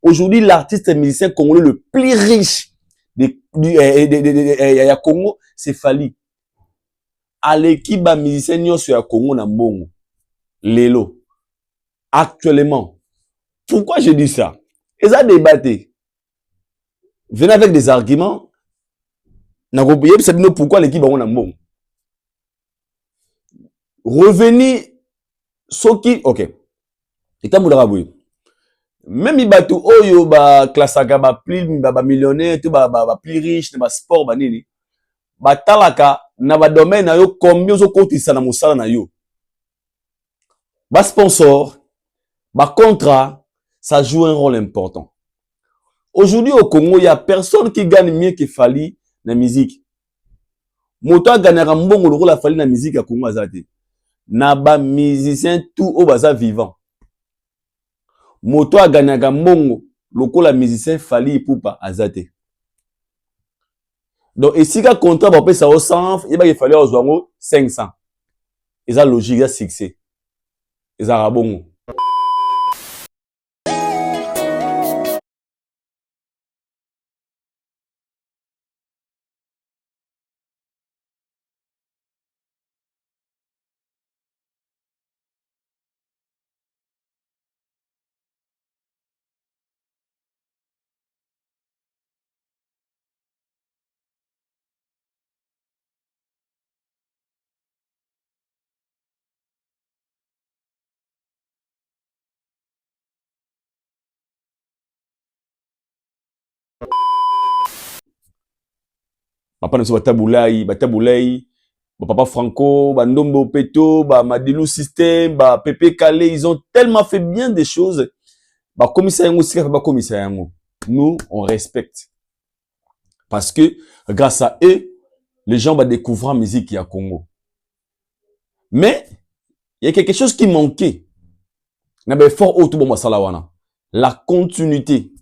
Aujourd'hui, l'artiste musicien congolais le plus riche du Congo, c'est Fally. À l'équipe musicien nyonso ya Congo na mbongo. Lelo. Actuellement. Pourquoi je dis ça? Ils ont débattu. Venez avec des arguments. Pourquoi l'équipe a mbongo. Revenez. Soki, ok. Et quand vous même ibatu oyo ba klasaka ba plus ba millionnaire tout ba plus riche ba sport ba nini ba talaka na ba domaine na yo combien zo kotisa na musala na yo ba sponsor ba contrat ça joue un rôle important. Aujourd'hui au Congo il y a personne qui gagne mieux que Fally na musique. Moto gagnera mbongo le rôle Fally na musique à Congo azate na ba musicien tout au baza vivant. Moto a gagné mbongo lokola musicien Fally Ipupa azate. Donc ici quand contrat va payer ça au 100, il va falloir aux 500. Et ça logique, ça succès. Et ça rabongo. Papa Neso Bataboulaye, Papa Franco, Ndombo Peto, Madilou System, Pepe Calais, ils ont tellement fait bien des choses. Commissaire Yango, nous, on respecte. Parce que grâce à eux, les gens vont découvrir la musique à Congo. Mais, il y a quelque chose qui manquait. La continuité.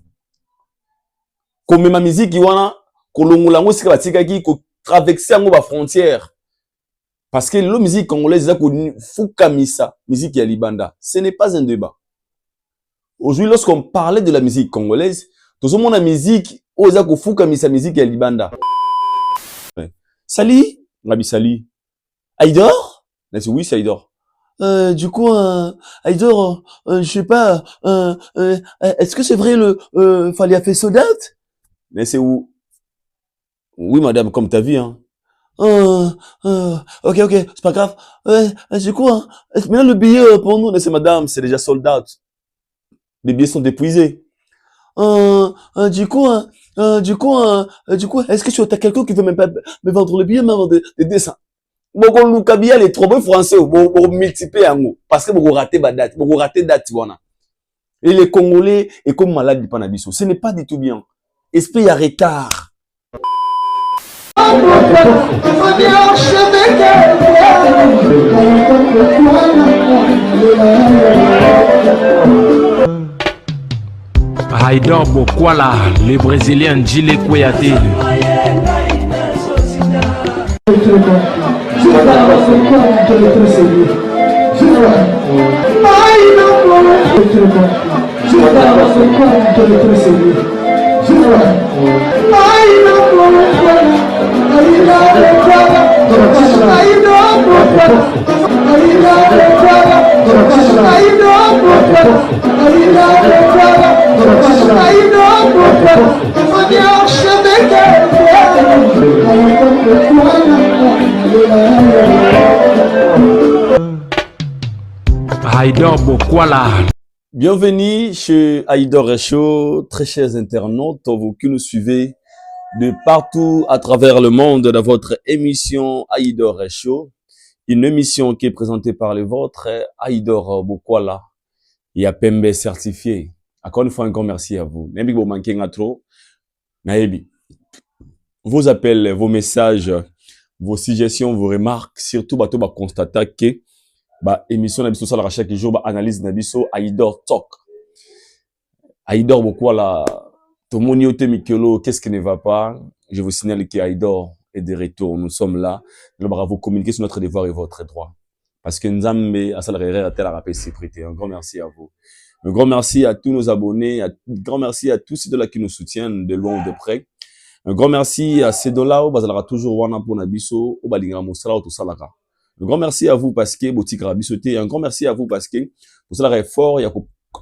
Comme ma musique, kolongolango sika batikaki ko traverser ngo ba frontière parce que la musique congolaise fukamisa musique ya libanda, ce n'est pas un débat. Aujourd'hui lorsqu'on parlait de la musique congolaise, tout le monde a musique oza ko fukamisa musique ya libanda. Sali, Nabi Sali. Aïdor? Oui, c'est Aïdor. Du coup, Aïdor, je sais pas, est-ce que c'est vrai Fally a fait sa date? Mais c'est où? Oui, madame, comme ta vie, hein. Ok, c'est pas grave. Du coup, hein, maintenant le billet pour nous, c'est madame, c'est déjà sold out. Les billets sont épuisés. Du coup, est-ce que tu as quelqu'un qui veut même pas me vendre le billet, même de dessin? Bon, le cabinet, les 3 bons français, bon, multiplier en haut. Parce que vous ratez la date, vous ratez date, voilà. Et les Congolais, et comme malade du Panabiso, ce n'est pas du tout bien. Esprit à retard. Aïdor Bokwala, le Brésilien Djile Kouyaté. Aïdor Bokwala. Bienvenue chez Aïdor Show, très chers internautes, vous qui nous suivez de partout à travers le monde dans votre émission Aïdor Show, une émission qui est présentée par les vôtres, Aïdor Bokwala, et à Pembe certifié. Encore une fois, un grand merci à vous. Même si vous manquez trop, vos appels, vos messages, vos suggestions, vos remarques, surtout, bateau va constater que émission Nabiso Salara chaque jour, analyse Nabiso Aïdor Talk. Aïdor Bokwala, tout le monde yote Mikelo, qu'est-ce qui ne va pas? Je vous signale qu'Aïdor est de retour. Nous sommes là. Nous allons vous communiquer sur notre devoir et votre droit. Parce que Nzambe a salaré à tel rappel sécurité. Un grand merci à vous. Un grand merci à tous nos abonnés, un grand merci à tous ceux-là qui nous soutiennent de loin ou de près. Un grand merci à ces dollars, où bazalaka toujours wana pour nabiso, ou balinga mosala ou tout salaka. Un grand merci à vous parce que boutique rabisoté. Un grand merci à vous parce que vous salaka est fort, il y a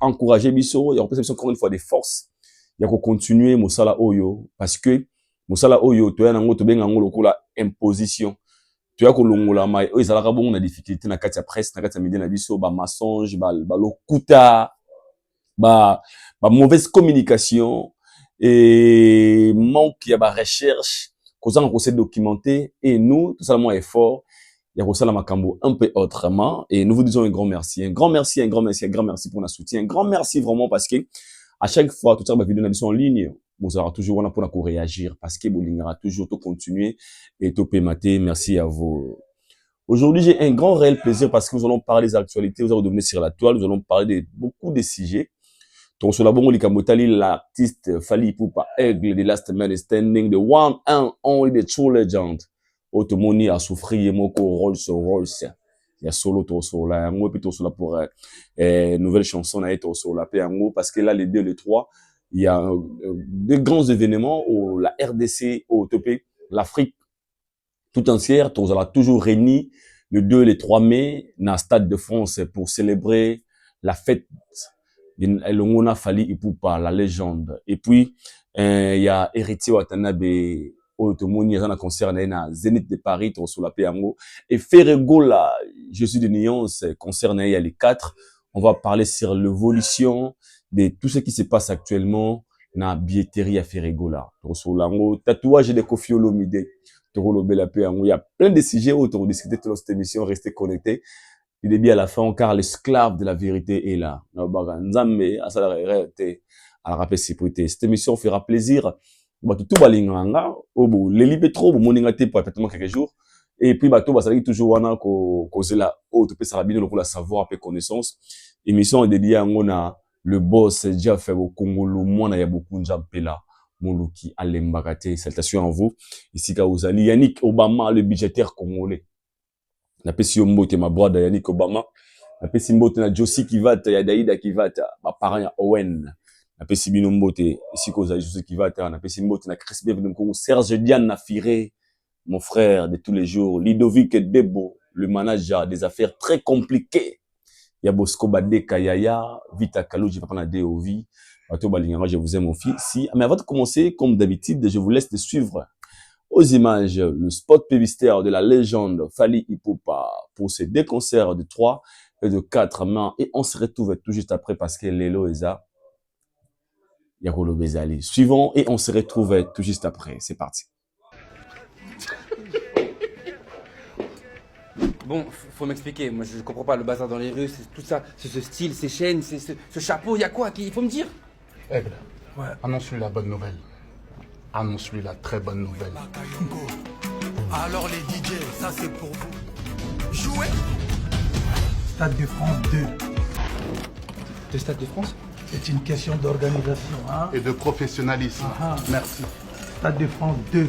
encourager biso, il y a encore une fois des forces. Il y a continuer mosala oyo parce que mosala oyo to yana ngo to benga ngo lokola imposition. Tu as kolongola mai o ezalaka bongo na difficulté na kati ya presse na kati ya media na biso ba mensonge ba lokuta ba mauvaise communication et manque ya ba recherche kozanga ko se documenter et nous tout ça moins effort il y a ça la makambo un peu autrement et nous vous disons un grand merci un grand merci un grand merci un grand merci pour notre soutien un grand merci vraiment parce que à chaque fois tout ça ma vidéo na biso en ligne vous aurez toujours on pour réagir parce que bolingara toujours tout continuer et tout pémater merci à vous. Aujourd'hui, j'ai un grand réel plaisir parce que nous allons parler des actualités, vous allez revenir sur la toile, nous allons parler de beaucoup de sujets. Donc, sur la bonne Likamotali, l'artiste Fally Ipupa Aigle, The Last Man Standing, the one and only, the true legend. Otomoni a souffert, Moko Rolls. Il y a solo to sur la yango, et puis to sur la pour nouvelle chanson à être sur la yango, parce que là, les 2, les 3, il y a de grands événements où la RDC, au topé, l'Afrique tout entière, on sera toujours réunis le 2 et le 3 mai dans le Stade de France pour célébrer la fête de Fally Ipupa, la légende. Et puis, il y a Héritier Watanabe, Otomoni, il y a un concert dans Zénith de Paris, sur la Péango. Et Ferregola, je suis de Nuance, concert il y a les 4. On va parler sur l'évolution de tout ce qui se passe actuellement dans la billetterie à Ferregola. Sur l'ango, tatouage de Koffi Olomide. Il y a plein de sujets autour de discuter dans cette émission. Restez connectés. Il est bien à la fin, car l'esclave de la vérité est là. Cette émission fera plaisir. Tout balinganga, obo, les libé trop, moningate pour peut-être quelques jours. Et puis, bateau, ça dit toujours, wana, cause là, oh, tu peux s'arabiner, pour la savoir, peu connaissance. Émission est dédiée à ngona, le boss, déjà fait au Congo, le monde, il y a beaucoup de gens là. Moluki Alembagate, salutations à vous. Ici, Kaouzali, Yannick Obama, le budgétaire congolais. Napesi Mbote, ma brother Yannick Obama. Napesi Mbote na Josie Kivata, ya Daïda Kivata, ma parent ya Owen. Napesi Bino Mbote, ici Kaouzali Josie Kivata. Napesi Mbote na Chris Bienvenue Congo, Serge Diane Nafiré, mon frère de tous les jours. Lidovic Debo, le manager des affaires très compliquées. Ya Bosco Badeka Yaya, Vita Kalou, j'ai pas parlé de DOV. Je vous aime, mon fils. Si, mais avant de commencer, comme d'habitude, je vous laisse de suivre aux images le spot publicitaire de la légende Fally Ipupa pour ces 2 concerts de 3 et de 4 mains. Et on se retrouve tout juste après parce que Lelo Eza, Yakolo Bezali. Suivons et on se retrouve tout juste après. C'est parti. Bon, faut m'expliquer. Moi, je comprends pas le bazar dans les rues, c'est tout ça, c'est ce style, ces chaînes, c'est ce chapeau. Il y a quoi? Il faut me dire. Aigle, ouais. Annonce-lui la bonne nouvelle. Annonce-lui la très bonne nouvelle. Alors les DJ, ça c'est pour vous. Jouez. Stade de France 2. Le Stade de France? C'est une question d'organisation. Hein? Et de professionnalisme. Merci. Stade de France 2.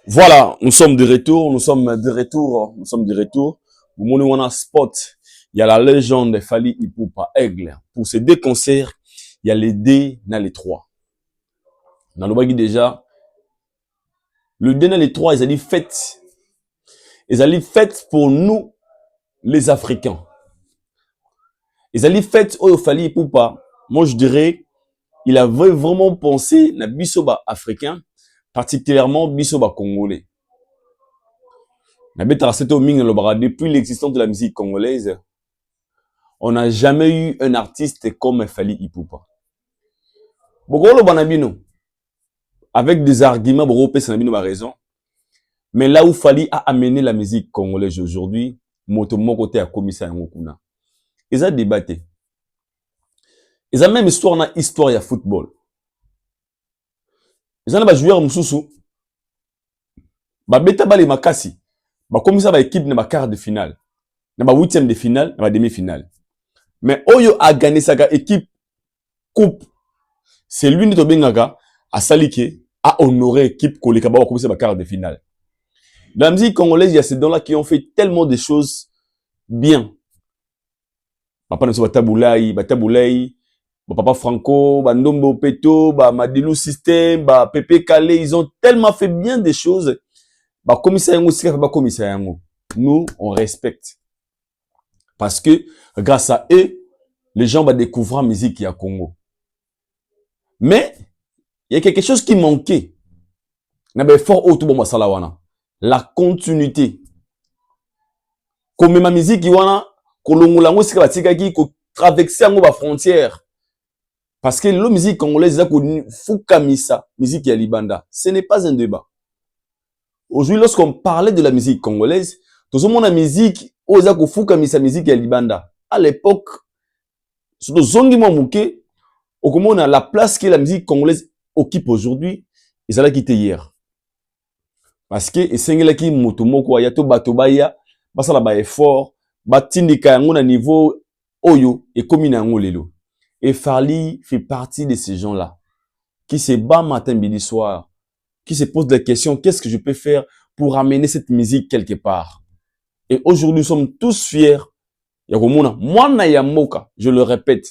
Voilà, nous sommes de retour, nous sommes de retour. Vous monez un spot. Il y a la légende de Fally Ipupa Aigle. Pour ces 2 concerts, il y a les 2 dans les 3. Dans le bagui déjà, le 2 dans les 3, ils ont dit fête. Ils ont dit fête pour nous, les Africains. Ils ont dit fête au Fally Ipupa. Moi, je dirais, il avait vraiment pensé na bisoba africain, particulièrement bisoba congolais. Depuis l'existence de la musique congolaise, on n'a jamais eu un artiste comme Fally Ipupa. Avec des arguments, a raison. Mais là où Fally a amené la musique congolaise aujourd'hui, mon côté a commis ça. Ils ont débattu. Ils ont même histoire de football. Ils ont des joueurs moussou. Beta bali makasi. Comme ça, équipe na quart de finale. Na 8e de finale, na demi-finale. Mais Oyo a gagné sa équipe coupe. C'est lui de Bengaga à Salike a honoré l'équipe Kolekaba a commencé ma quart de finale. Dans la musique congolaise, il y a ces dons-là qui ont fait tellement de choses bien. Papa Naso Bataboulaye, Papa Franco, Ndombo Peto, Madilou System, Pepe Calais, ils ont tellement fait bien des choses. Commissaire Yango, c'est pas commissaire Yango. Nous, on respecte. Parce que, grâce à eux, les gens vont découvrir la musique à Congo. Mais, il y a quelque chose qui manquait. La continuité. Comme ma musique, traverser la frontière. Parce que la musique congolaise, musique ya Libanda. Ce n'est pas un débat. Aujourd'hui, lorsqu'on parlait de la musique congolaise, tout le monde a musique, musique ya Libanda. À l'époque, sur le zongi mouké, on a la place que la musique congolaise occupe aujourd'hui, ils allaient quitter hier. Parce que, et c'est qui motomoko, yato batobaya, basala ba effort, batindika yango na niveau oyo, et comme yango lelo. Et Farli fait partie de ces gens-là, qui se bat matin, midi, soir, qui se pose la question, qu'est-ce que je peux faire pour amener cette musique quelque part? Et aujourd'hui, nous sommes tous fiers. Moi, Nayamoka, je le répète,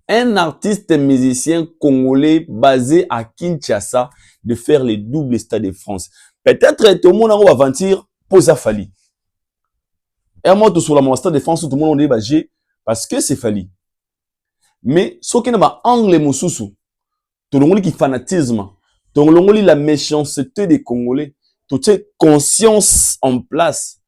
un artiste musicien congolais basé à Kinshasa de faire les doubles stades de France. Peut-être tout le monde va aventure pour ça Fali. Et moi, tout sur la stade de France, tout le monde dit j'ai parce que c'est Fali. Mais ce qui n'est pas angle mususu, tout le monde qui fanatisme, tout le monde la méchanceté des Congolais, toute cette conscience en place.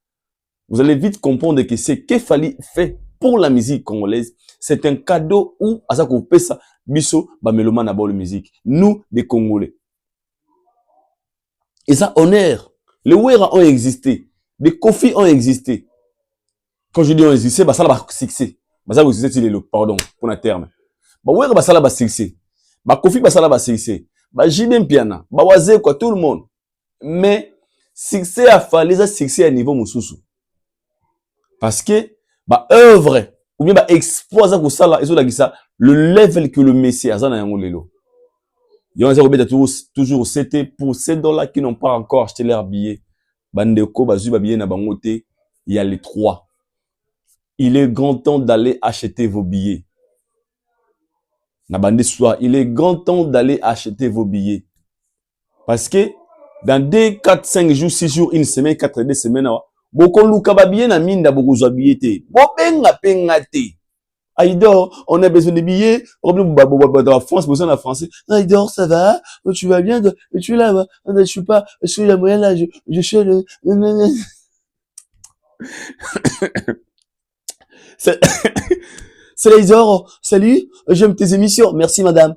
Vous allez vite comprendre que ce que Fali fait pour la musique congolaise, c'est un cadeau où, à ça qu'on fait ça, biso, meloman à la musique. Nous, des Congolais. Et ça, honneur. Les Ouera ont existé. Les Kofi ont existé. Quand je dis ont existé, ça va succès. Ça va succès, c'est le, pardon, pour un terme. Ouera, ça va succès. Kofi, ça va succès. Jibem Piana, Waze, quoi, tout le monde. Mais, succès a fallu, ça succès à niveau moussoussou. Parce que, œuvre, ou bien, exploit, ça, ça, là, et ça, le level que le Messie a, ça, n'a rien lelo. Il y a toujours, c'était pour ces $, qui n'ont pas encore acheté leur billet. Bandeko, bazu, billet, na bangote, il y a les 3. Il est grand temps d'aller acheter vos billets. Na bande soir, il est grand temps d'aller acheter vos billets. Parce que, dans 2, 4, 5 jours, 6 jours, 1 semaine, 4, 2 semaines, beaucoup de billets na mine, beaucoup de billets. Pengate. Aïdor, on a besoin de billets. Dans la France, besoin de français. Aïdor, ça va? Tu vas bien? Tu es là? Je suis pas, je suis la moyenne là, je suis le, c'est Aïdor. Salut, j'aime tes émissions. Merci, madame.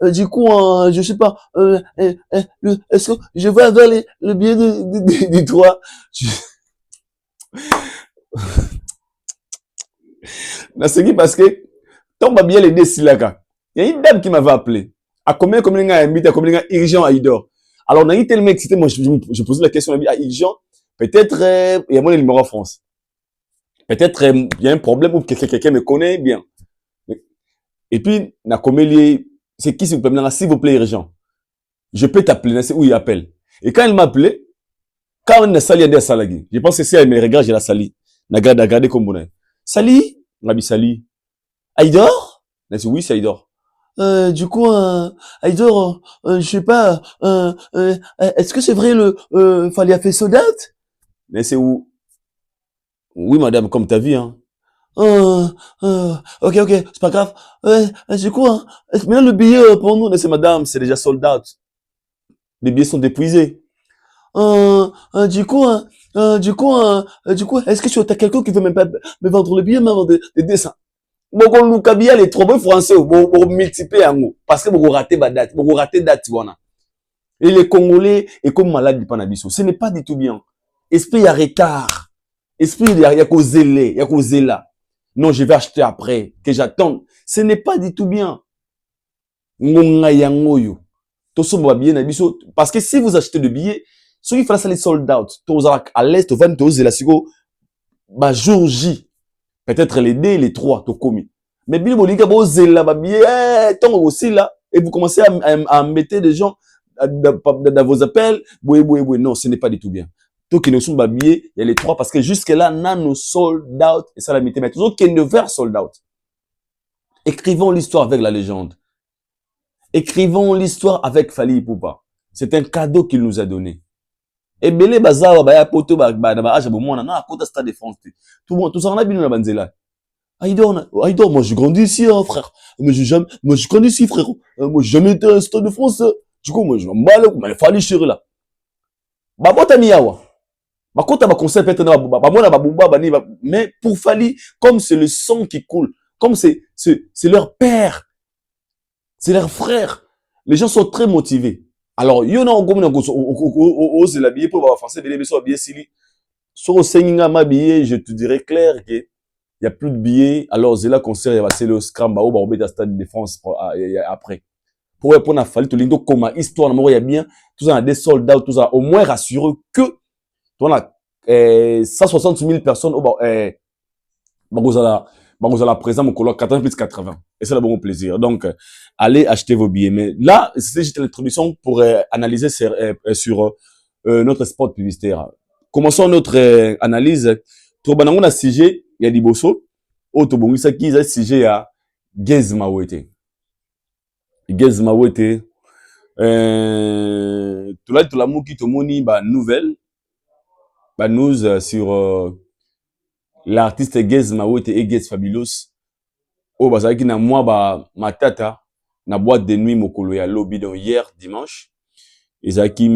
Du coup, je sais pas, est-ce que je vais avoir le billet du 3? C'est parce que, tant que bien les décilaga, il y a une dame qui m'avait appelé. À combien il y a invité, à combien il y a urgent à Idor. Alors, on a été tellement excité, moi, je posais la question à urgent. Peut-être, il y a mon numéro en France. Peut-être, il y a un problème ou quelqu'un me connaît bien. Et puis, na combien c'est qui s'il vous plaît, urgent. Je peux t'appeler, c'est où il appelle. Et quand il m'a appelé, quand on a sali à des salagis, je pense que c'est, elle me regarde, j'ai la sali. N'a gardé comme bon. Sali? Nabi Sali. Aïdor? Oui, c'est Aïdor. Du coup, Aïdor, je sais pas, est-ce que c'est vrai fallait a fait soldat? Mais c'est où? Oui, madame, comme t'as vu, hein. Ok, c'est pas grave. Du coup, maintenant le billet pour nous, c'est madame, c'est déjà sold out. Les billets sont épuisés. Du coup, est-ce que tu as quelqu'un qui veut même pas me vendre le billet, même de dessin? Beaucoup Lucabia, les 3 mots français, beaucoup multiplier en mots. Parce que beaucoup raté date, beaucoup raté date, voilà. Et les Congolais, et comme malade du Panabiso, ce n'est pas du tout bien. Esprit, il y a retard. Esprit, il y a causé il y a causé là. Non, je vais acheter après, que j'attende. Ce n'est pas du tout bien. Ngonga yangoyo. Tout ça va bien, parce que si vous achetez le billet, ce qui fait ça les sold out, tous à l'est, au 20, tous la sigo, jour J, peut-être les 2, les 3, tout commis. Mais bien, vous dites, là, billet, tant aussi là, et vous commencez à mettre des gens dans vos appels, non, ce n'est pas du tout bien. Tout qui ne sont pas billets, il y a les trois parce que jusque-là, nous sold out et ça la mité. Mais toujours qui ne vers sold out. Écrivons l'histoire avec la légende. Écrivons l'histoire avec Fally Ipupa. C'est un cadeau qu'il nous a donné. Et belé bazawa ba ya poto ba na age bo mona na kota Stade de France. Tout le monde tout ça on a bien na banzela. Aïdor, moi je grandis ici hein, frère. Mais moi je grandis ici frère. Moi j'ai jamais été à Stade de France. Du coup moi je m'emballe mais Fally chéri là. Ba bota miyawa. Ba kota ba concept peut-être ba mona ba bumba ba ni mais pour Fally comme c'est le sang qui coule, comme c'est leur père. C'est leur frère. Les gens sont très motivés. Alors, il y en a un la billet pour avoir français, les billets bien sili. Sur le ma billet, je te dirais clair que il y a plus de billets. Alors, c'est là qu'on sait, c'est le scrum, au barbe de Stade de France après. Pour répondre à Fally, tout le monde comme histoire, il y a bien, tout ça, des soldats, tout ça, au moins rassuré que, on a 160 000 personnes au vous allez présent mon colloque 80 plus 80 et c'est le bon plaisir donc allez acheter vos billets mais là c'est juste l'introduction pour analyser sur notre spot publicitaire. Commençons notre analyse. Tobanango na sujet ya liboso auto bongisa ki za sujet ya Gez Mawete tout la muki to moni ba nouvelle ba news sur l'artiste Gez Mawete et Gez Fabulous au bazaki na moi ba matata na boîte de nuit mokolo ya lobby donc hier dimanche ezaki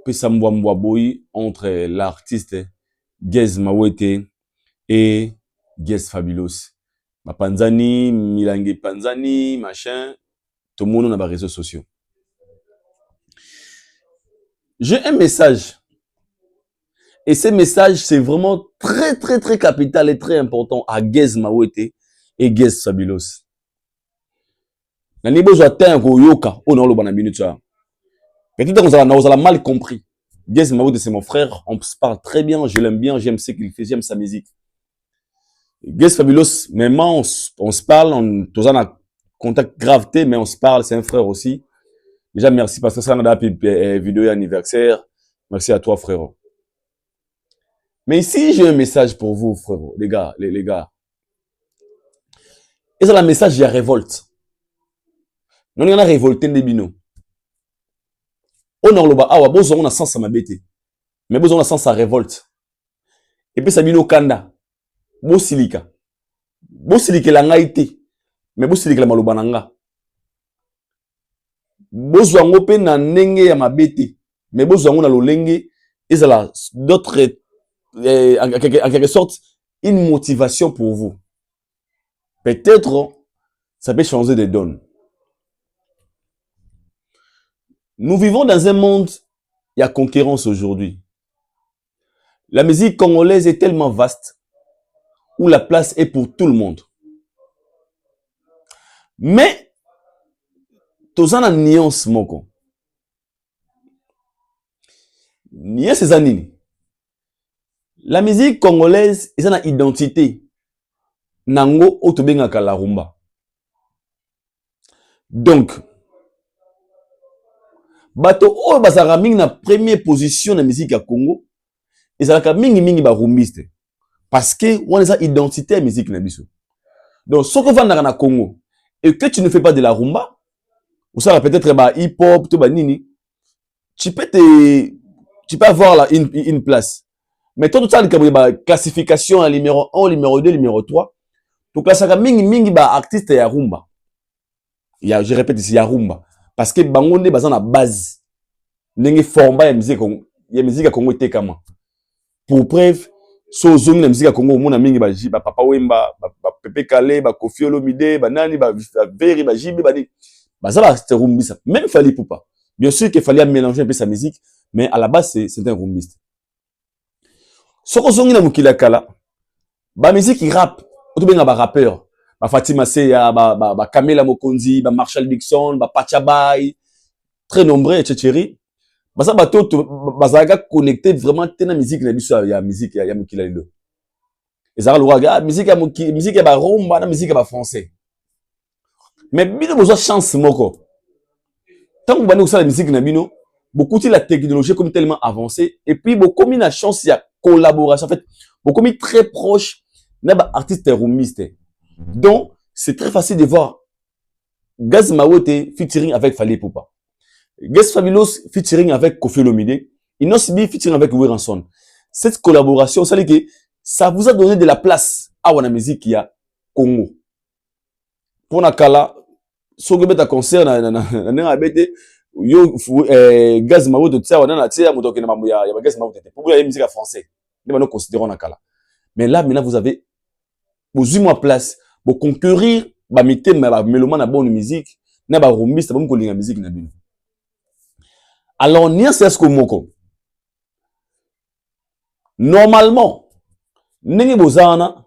pesa mbwa boy entre l'artiste Gez Mawete et Gez Fabulous ba panzani milangi panzani machin tout le monde na ba réseaux sociaux. J'ai un message. Et ce message, c'est vraiment très, très, très capital et très important à Gez Mawete et Gez Fabulous. Nani besoin ko yoka, on a le bon minute ça. Peut-être qu'on a mal compris. Gez Mawete, c'est mon frère, on se parle très bien, je l'aime bien, j'aime ce qu'il fait, j'aime sa musique. Gez Fabulous, même on se parle, on a un contact gravité, mais on se parle, c'est un frère aussi. Déjà, merci parce que ça on a une vidéo anniversaire. Merci à toi, frérot. Mais ici, j'ai un message pour vous, frérot, les gars. Et c'est le message de la révolte. Nous, on a révolté des bino. On a le bas, on a sens à ma bête. Mais on a sens à révolte. Et puis, ça bino kanda. Bo silika la ngaite. Mais bo silika la malubananga. Bo zwango pe na nenge ya mabete. Mais bo zwango na lolenge. Et c'est là, d'autres en quelque sorte, une motivation pour vous. Peut-être, ça peut changer des donnes. Nous vivons dans un monde, il y a concurrence aujourd'hui. La musique congolaise est tellement vaste, où la place est pour tout le monde. Mais, tous en a nuance moko. Nuance c'est anini. La musique congolaise, ils ont une identité. Nango otobengaka la rumba. Donc, bato o bazara mingi na première position na musique ya Congo, ezalaka mingi ba rumbiste. Parce que on a une identité à musique na biso. Donc, ce que va na Congo et que tu ne fais pas de la rumba, ou ça peut-être ba hip-hop, to ba nini, tu peux avoir une place. Mais tout ça, la classification à numéro 1, numéro 2, numéro 3. Donc là, ça a mingi ba artiste ya rumba. Je répète ici, ya rumba. Parce que bangonde bazan la base. Nenge forma ya musique à Congo te kama. Pour preuve, so zone la musique à Congo, mona mingi ba Papa Wemba, ba Pepe Kale, ba Koffi Olomide, ba nani, ba Veri, ba Jibe, ba ni. Bazan ba c'était rumbista. Même Fally Ipupa. Bien sûr qu'il fallait mélanger un peu sa musique, mais à la base, c'est un rumbiste. Soko zongi na mukila kala ba musique rap otobenga ba rappeur ba Fatima Seya ba Kamela Mokonzi ba Marshall Dixon ba Pachabay très nombreux etc. Ba ça bato bazaka connecté vraiment tena musique na biso ya musique ya mukila lelo ezaka loraga musique ya ba rumba na musique ya ba français mais bino bozo chance moko tant que bani kusala musique na bino beaucoup de la technologie comme tellement avancée et puis beaucoup de la chance il y a collaboration en fait beaucoup de très proche n'a artiste roumiste donc c'est très facile de voir Gaz Mawote featuring avec Fally Ipupa, Gaz Fabulous featuring avec Koffi Olomide, Inosbi featuring avec Weranson. Cette collaboration ça dit que ça vous a donné de la place à la musique qui a Congo pour nakala so que beta concert na bete yo Gaz Mawote tsa wana na tia moto na mambo ya Gaz Mawote pour la musique français ne nous considérons nakala mais là maintenant vous avez besoin place pour conquérir ba mitem ba mélomane na bonne musique na ba rombiste ba mkolinga musique na bino alors nia c'est ce que moko normalement ndenge bozana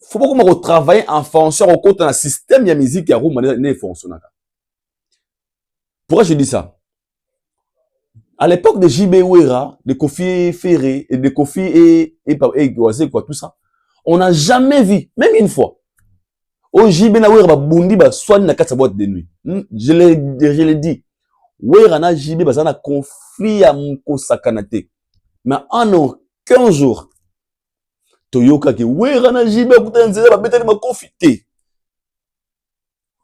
faut pas qu'on travailler en fonction au côté d'un système de musique qui a ne fonctionne. Pourquoi je dis ça? À l'époque de JB Ouera, de Kofi Ferré et de Kofi et quoi tout ça, on n'a jamais vu, même une fois, au JB na Ouera bundi ba soigne na kata boîte de nuit. Je l'ai dit. Ouera na JB ba na conflit à mko sakanate. Mais en aucun jour Toyoka ki Ouera na JB kutenze ba beteli ma confité.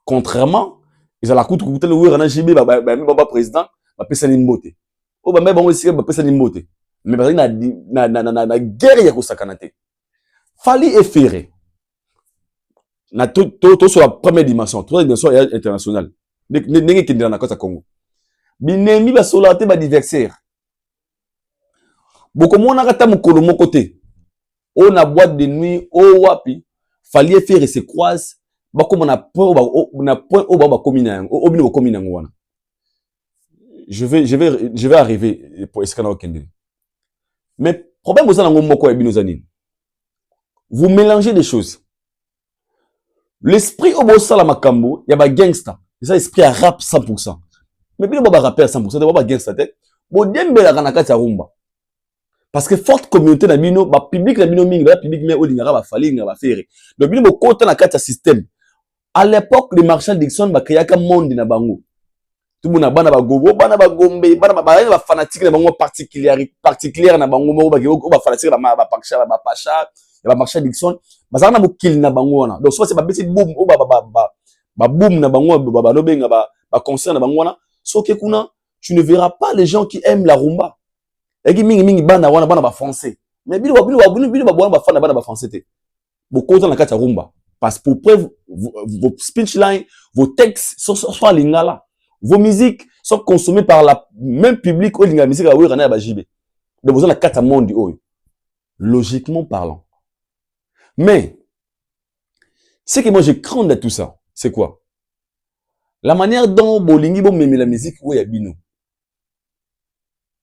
Contrairement, ils ont la coûte kutenze Ouera na JB ba président ba pesa ni mbote. O ba me bango sika ba pesa ni mbote. Mais ba na guerre ya kusakanate. Fally et Ferré. Na tout sur la première dimension, troisième dimension internationale. N'est que dans la côte Congo. Binemi ba solate ba diversaire. Boko mona kata mukolo moko te. On a boîte de nuit, au wapi, Fally et Ferré se croisent, ba comme on a point au ba komina, au bino komina ngwana. Je vais arriver pour escalader Kende. Mais problème vous en moko e bino zanine. Vous mélangez des choses. L'esprit au bossa la makambo, y a ba gangsta. Ça esprit à rap 100%. Mais bino ba rapper 100%, de ba gangsta tête. Bo dembe la kanaka ta rumba. Parce que forte communauté na bino, ba public na bino mingi, ba public mais olingara ba Fally nga ba Ferré. Donc bino bo konta na kata système. À l'époque le Marshall Dixon ba créaka monde na bango. Tout le monde a bana ba gobo, bana ba gombe, bana ba fanatique na bango particulière na bango mo ba fanatique ba pacha, ba Marshall Dixon, ba zana bo kill na bango na. Donc soit c'est ba petit boom o ba boom na bango ba no benga ba concert na bango na. So ke kuna tu ne verras pas les gens qui aiment la rumba. Et qui mingi bana wana bana ba français. Mais bino ba bana ba fana bana ba français te. Bo konta na kata rumba. Parce que pour preuve vos speech line, vos textes sont à lingala. Vos musiques sont consommées par la même public au linga musique à Ouera na ba JB. Donc vous avez la kata monde oyo. Logiquement parlant. Mais ce que moi je crains de tout ça, c'est quoi? La manière dont bolingi bo meme la musique oya bino.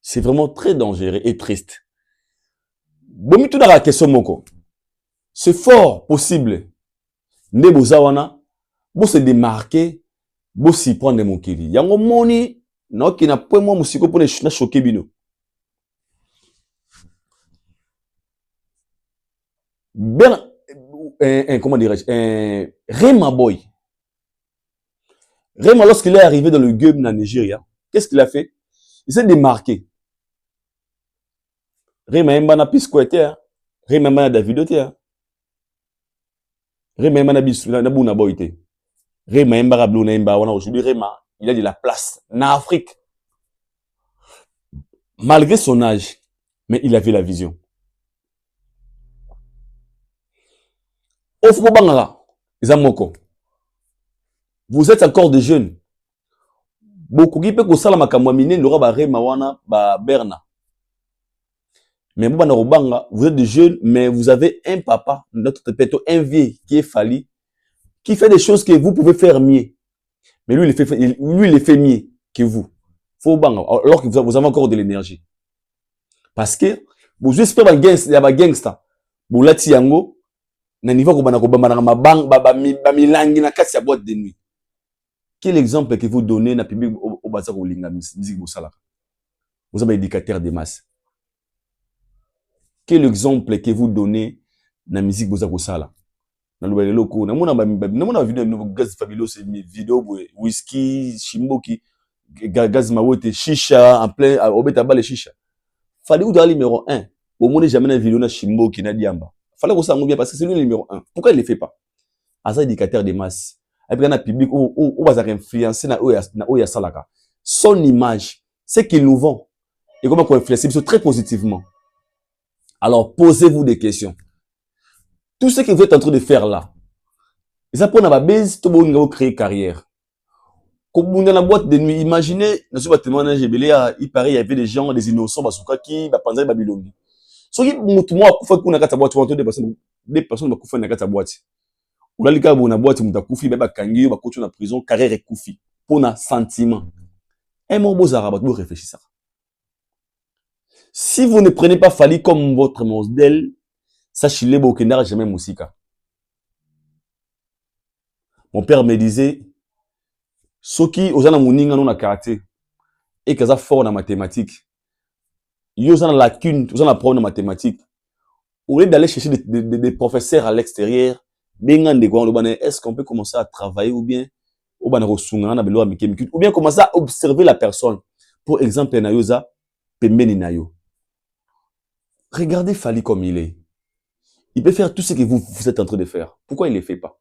C'est vraiment très dangereux et triste. Bon, tout dans la question moko. C'est fort possible. Ne bozawana, bo se démarquer, bo si prendre mon kili. Yango moni, no ki na point moi musiko pour na choquer bino. Ben, comment dirais-je, Rema Boy. Rema, lorsqu'il est arrivé dans le game na Nigeria, qu'est-ce qu'il a fait? Il s'est démarqué. Rema Mbana Pisco était, Rema Mbana Davido était, Rema Mbana Bisu na Buna Boy était, Rema Mbara Bluna Mba. Aujourd'hui Rema, il a de la place en Afrique. Malgré son âge, mais il avait la vision. Ofo Bangala, Zamoko. Vous êtes encore des jeunes. Beaucoup qui peut que ça la makamwamine n'aura ba Rema wana ba Berna. Mais vous êtes des jeunes, mais vous avez un papa, notre plutôt un vieux qui est Fally, qui fait des choses que vous pouvez faire mieux. Mais lui, il les fait mieux que vous. Alors que vous avez encore de l'énergie. Parce que, vous espérez un gangsta, vous l'avez dit, na niveau ko bana ba milangi na kasi ya boîte de nuit. Quel exemple que vous donnez na public au bazar au linga musique bosala? Vous avez éducateur des masses. Quel exemple que vous donnez na musique boza kosala na lobele loko na mona vidéo Gaz Fabulous vidéo Whisky Shimboki Gaz Mawote, Chicha, en plein, au Betaba les Chicha. Fallait où dans le numéro 1. Au moins, jamais une vidéo na Shimbo qui n'a diamba. Fallait qu'on s'en bien parce que c'est lui le numéro 1. Pourquoi il ne le fait pas? À ça, indicateur de masse. Et puis, il y a un public où va influencer na Oya Salaka. Son image, c'est qu'il nous vend. Et comment qu'on influence très positivement. Alors, posez-vous des questions. Tout ce que vous êtes en train de faire là, et ça pour la base, tout le monde créer carrière. Comme dans la boîte de nuit, imaginez, dans ce bâtiment, il paraît, il y avait des gens, des innocents, qui, Panzai, Babylone. So, moi, qu'on a boîte, des personnes, qui font une boîte. Ou là, les gars, on a boîte, on a koufi, bah, kangi, bah, coach, on a prison, carrière et koufi. Pour un sentiment. Un mot, beau arabe, vous réfléchissez ça. Si vous ne prenez pas Fali comme votre modèle, sachez-le, vous n'aurez jamais Moussika. Mon père me disait, ceux qui ont un mouninga non à karaté et qui sont forts en mathématiques, ils ont une lacune, ils ont un problème en mathématiques. Au lieu d'aller chercher des professeurs à l'extérieur, est-ce qu'on peut commencer à travailler ou bien ou bien commencer à observer la personne. Pour exemple, Nayoza, Pembeni Nayo. Regardez Fali comme il est. Il peut faire tout ce que vous êtes en train de faire. Pourquoi il ne le fait pas?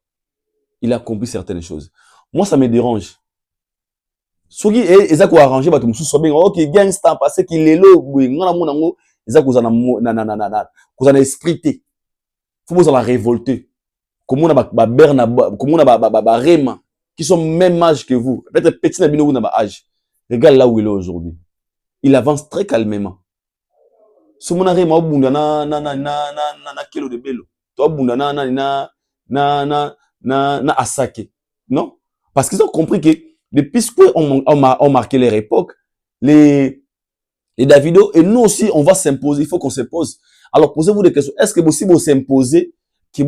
Il a accompli certaines choses. Moi, ça me dérange. Ceux qui ont arrangé, ok, gangsta, parce qu'il est là, ils ont esprité. Il faut la révolter. Comme on a Berna, comme on a Rema, qui sont même âge que vous. Peut-être petit n'abino n'a pas âge. Regarde là où il est aujourd'hui. Il avance très calmement. Si mon Rema, au bout na kilo de bello. Toi, au bout na Asake. Non? Parce qu'ils ont compris que depuis qu'on marqué leur époque, les Davido, et nous aussi, on va s'imposer. Il faut qu'on s'impose. Alors, posez-vous des questions. Est-ce que vous, si vous s'imposez, qui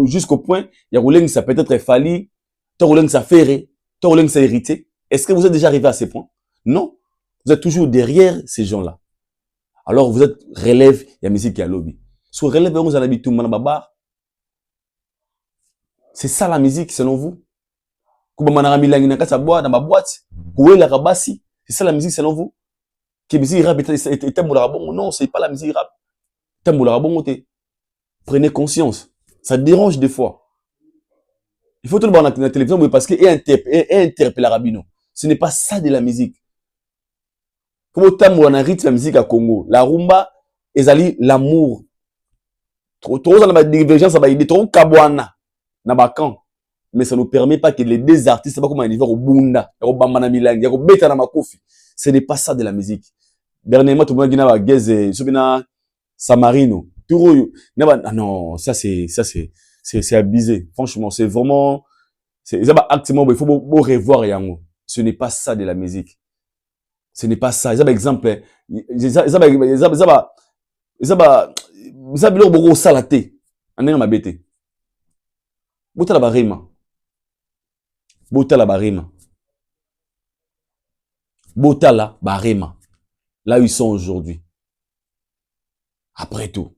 jusqu'au point, il y a ça peut-être Fali, ça Ferré, ça hérité. Est-ce que vous êtes déjà arrivé à ces points? Non. Vous êtes toujours derrière ces gens-là. Alors, vous êtes relève, il y a musique qui a lobby. Sur relève, vous avez habitué tout babar. C'est ça la musique, selon vous? C'est ça la musique, selon vous? Que musique rap non, c'est pas la musique rap. Prenez conscience. Ça dérange des fois. Il faut tout le monde dans la télévision parce qu'il interpelle la rabino. Ce n'est pas ça de la musique. Comme autant on a rythme la musique à Congo. La rumba, ezali l'amour. Trop dans la divergence, ça va aider trop kabwana. Nabakan. Mais ça ne nous permet pas que les deux artistes, c'est pas comme un niveau au Bunda, au Bambana Milang, au Beta Namakofi. Ce n'est pas ça de la musique. Dernièrement, tout le monde a dit, Sobina Samarino. Non, ça c'est abusé. Franchement, c'est vraiment, il faut revoir Yango. Ce n'est pas ça de la musique. Ce n'est pas ça. Exemple, beaucoup salaté. Ane ma bête. Bota la barima. Bota la barima. Bota la barima. Là où ils sont aujourd'hui. Après tout.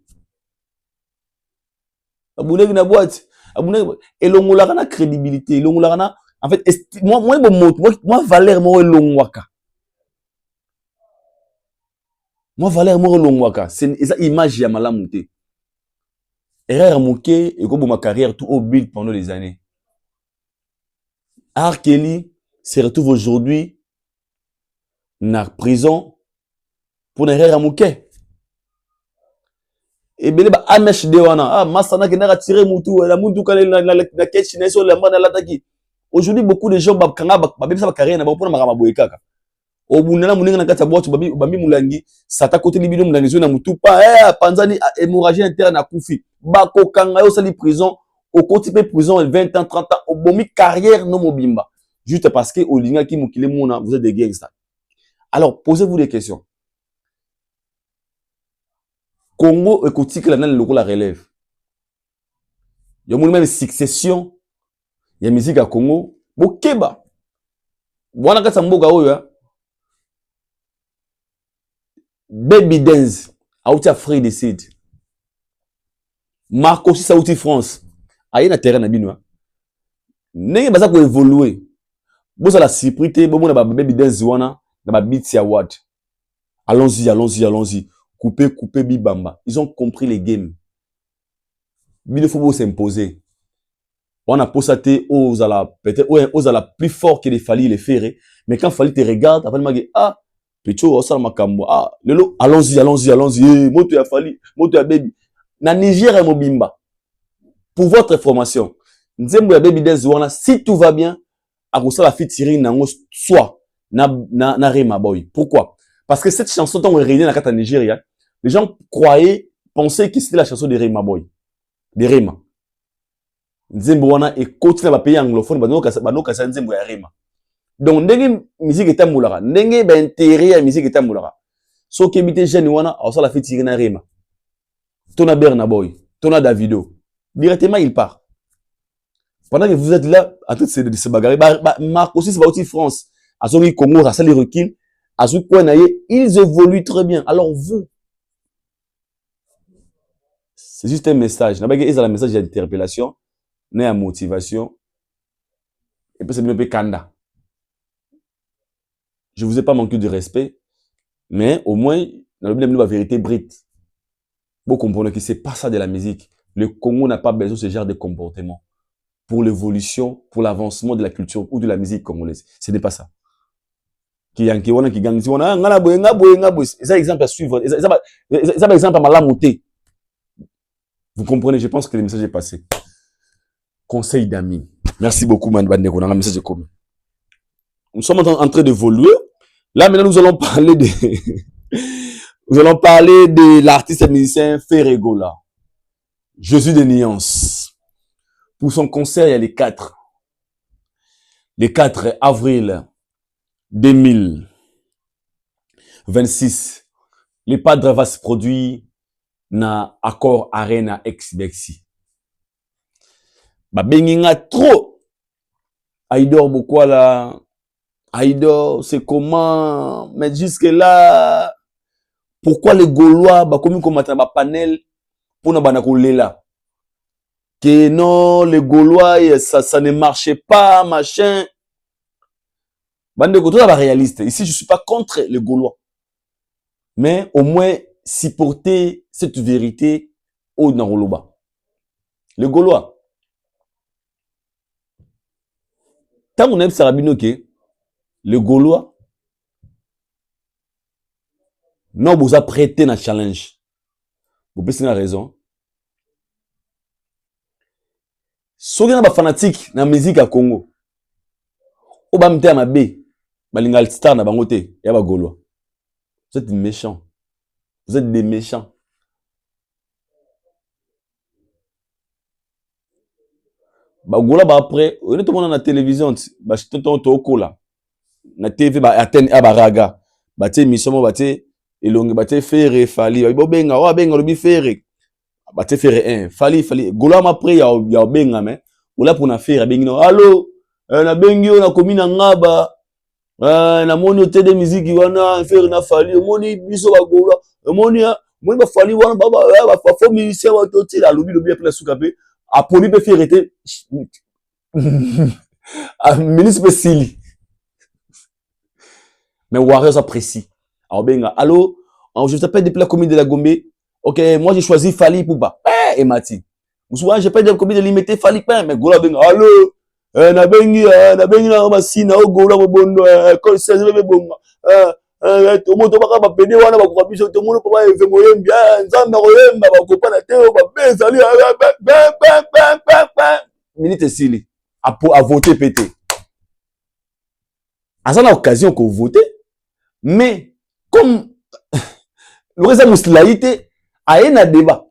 Abouné na boîte. Abouné. Et l'ongolaka na crédibilité. L'ongolaka na. En fait, moi, Valère, moi, l'ongwaka. Moi, Valère, moi, l'ongwaka. C'est une image ya malamuté. Erreur mouké, et comme ma carrière tout au build pendant les années. R. Kelly se retrouve aujourd'hui na prison pour une erreur mouké. Et bien, Amesh Dewana, Masana qui n'a tiré Moutou, la Moutou la caisse na sur la main l'attaque. Aujourd'hui, beaucoup de gens même sa carrière n'a pas pour ma boyaka. Au Bounana Mouninga na kata boîte, Bambi Moulangi, Sata côté Libido Moulangi, na Moutou pas, Panzani, hémorragie interne à Koufi. Bako Kangayo sali prison, au côté prison 20 ans, 30 ans, au bomi carrière non mobimba. Juste parce que au linga qui moukile mouna, vous êtes des gangsters. Alors, posez-vous des questions. Congo écoute que la relève. Il y a même succession. Il y a musique à Congo. Bokeba. Wana kata mboka oyo. Baby Dance. Aouti Afrique du Sud. Marco si Saouti France. Aïe na terrain na bino. Nenge baza ko évoluer. Vous avez la sécurité, vous avez baby dance wana, na beat award. Allons-y, allons-y, allons-y. Coupez, coupez, bibamba. Ils ont compris les games. Il faut s'imposer. On a posté aux à la peut-être aux à la plus fort que les Fali les ferré, mais quand Fali te regarde, après il ah Picho ça makambo ah lelo allons-y, allons-y, allons-y. Moto ya Fali, moto ya baby. Na Niger et Mobimba. Pour votre information, Nzembo ya baby dance wana si tout va bien, à cause la fit tirer nango soit na Rema Boy. Pourquoi? Parce que cette chanson dont on réunit dans la Nigeria, les gens croyaient, pensaient que c'était la chanson de Rema Boy. De Rema. Nzembo wana et continue à payer anglophone, banoka sa Nzembo ya Rema. Donc, ndenge musique est amoulera, ndenge ba intérêt à musique est amoulera. So kebite jeune wana, alors ça la fait tirer na Rema. Tona Berna Boy, Tona Davido. Directement, il part. Pendant que vous êtes là, en train de se bagarrer, Marc aussi, c'est pas aussi France. À son Congo, à ça les recule. À ce point, ils évoluent très bien. Alors vous, c'est juste un message. Ils ont un message d'interpellation, une motivation. Et puis c'est bien Kanda. Je vous ai pas manqué de respect, mais au moins, dans le la vérité brite. Vous comprenez que c'est pas ça de la musique. Le Congo n'a pas besoin de ce genre de comportement pour l'évolution, pour l'avancement de la culture ou de la musique congolaise. Ce n'est pas ça. Qui wana qui gagne wana ngala boye nga boye. Ça exemple à suivre. Ça exemple à malamuté. Vous comprenez, je pense que le message est passé. Conseil d'amis. Merci beaucoup man bandeko na message comme. Nous sommes en train d'évoluer. Là maintenant nous allons parler de nous allons parler de l'artiste et musicien Ferregola. Jésus de Nuance. Pour son concert, il y a les 4 avril 2026. Le Padre va se produire na Accor Arena ex-Bexi. Ba benginga trop. Aïdor beaucoup là. Aïdor, c'est comment? Mais jusque là, pourquoi les Gaulois, bah comme un panel pour na banakolela? Que non, les Gaulois, ça ne marchait pas, machin. Bande de la réaliste. Ici, je suis pas contre les Gaulois. Mais au moins, supporter cette vérité au Naroloba. Les Gaulois. Tant qu'on aime Sarabino, les Gaulois, non, vous apprêtez un challenge. Vous pensez la raison. Si vous êtes fanatique dans la musique à Congo, vous êtes un B, vous êtes star dans le côté, vous êtes Gaulois. Vous êtes méchants. Vous êtes des méchants. Gaulois, après, vous êtes tout le monde dans la télévision, vous êtes tout là. Na TV, vous êtes Raga. Vous êtes mission, vous êtes elongi, vous êtes Ferré, Fali, vous êtes benga, vous êtes benga, vous êtes Ferré. Bate faire un fali gola ma après ya benga mais ola pour na faire bengi no allo na bengi na komina ngaba na moni te de musique wana faire na fali moni biso ba gola moni ba fali wana ba fo musicien wa toti la lobi après suka pe apoli pe faire été ministre Sili mais warriors apprécie alors benga allo je t'appelle depuis la commune de la Gombe. Ok, moi j'ai choisi Fali Pouba. Et Mati. Souvent, j'ai pas de combien de limiter Fali Pain, mais Gola Benga. Allô? Na bengi na masina o Gola bondo ko sezebe bonga. To moto baka ba pede wana ba ko biso to mono pa eve moyemba nzamba koyemba ba ko pana te ba bezali minute sili a voter pété. À ça l'occasion qu'on voter, mais comme le reste muslaïté a un débat.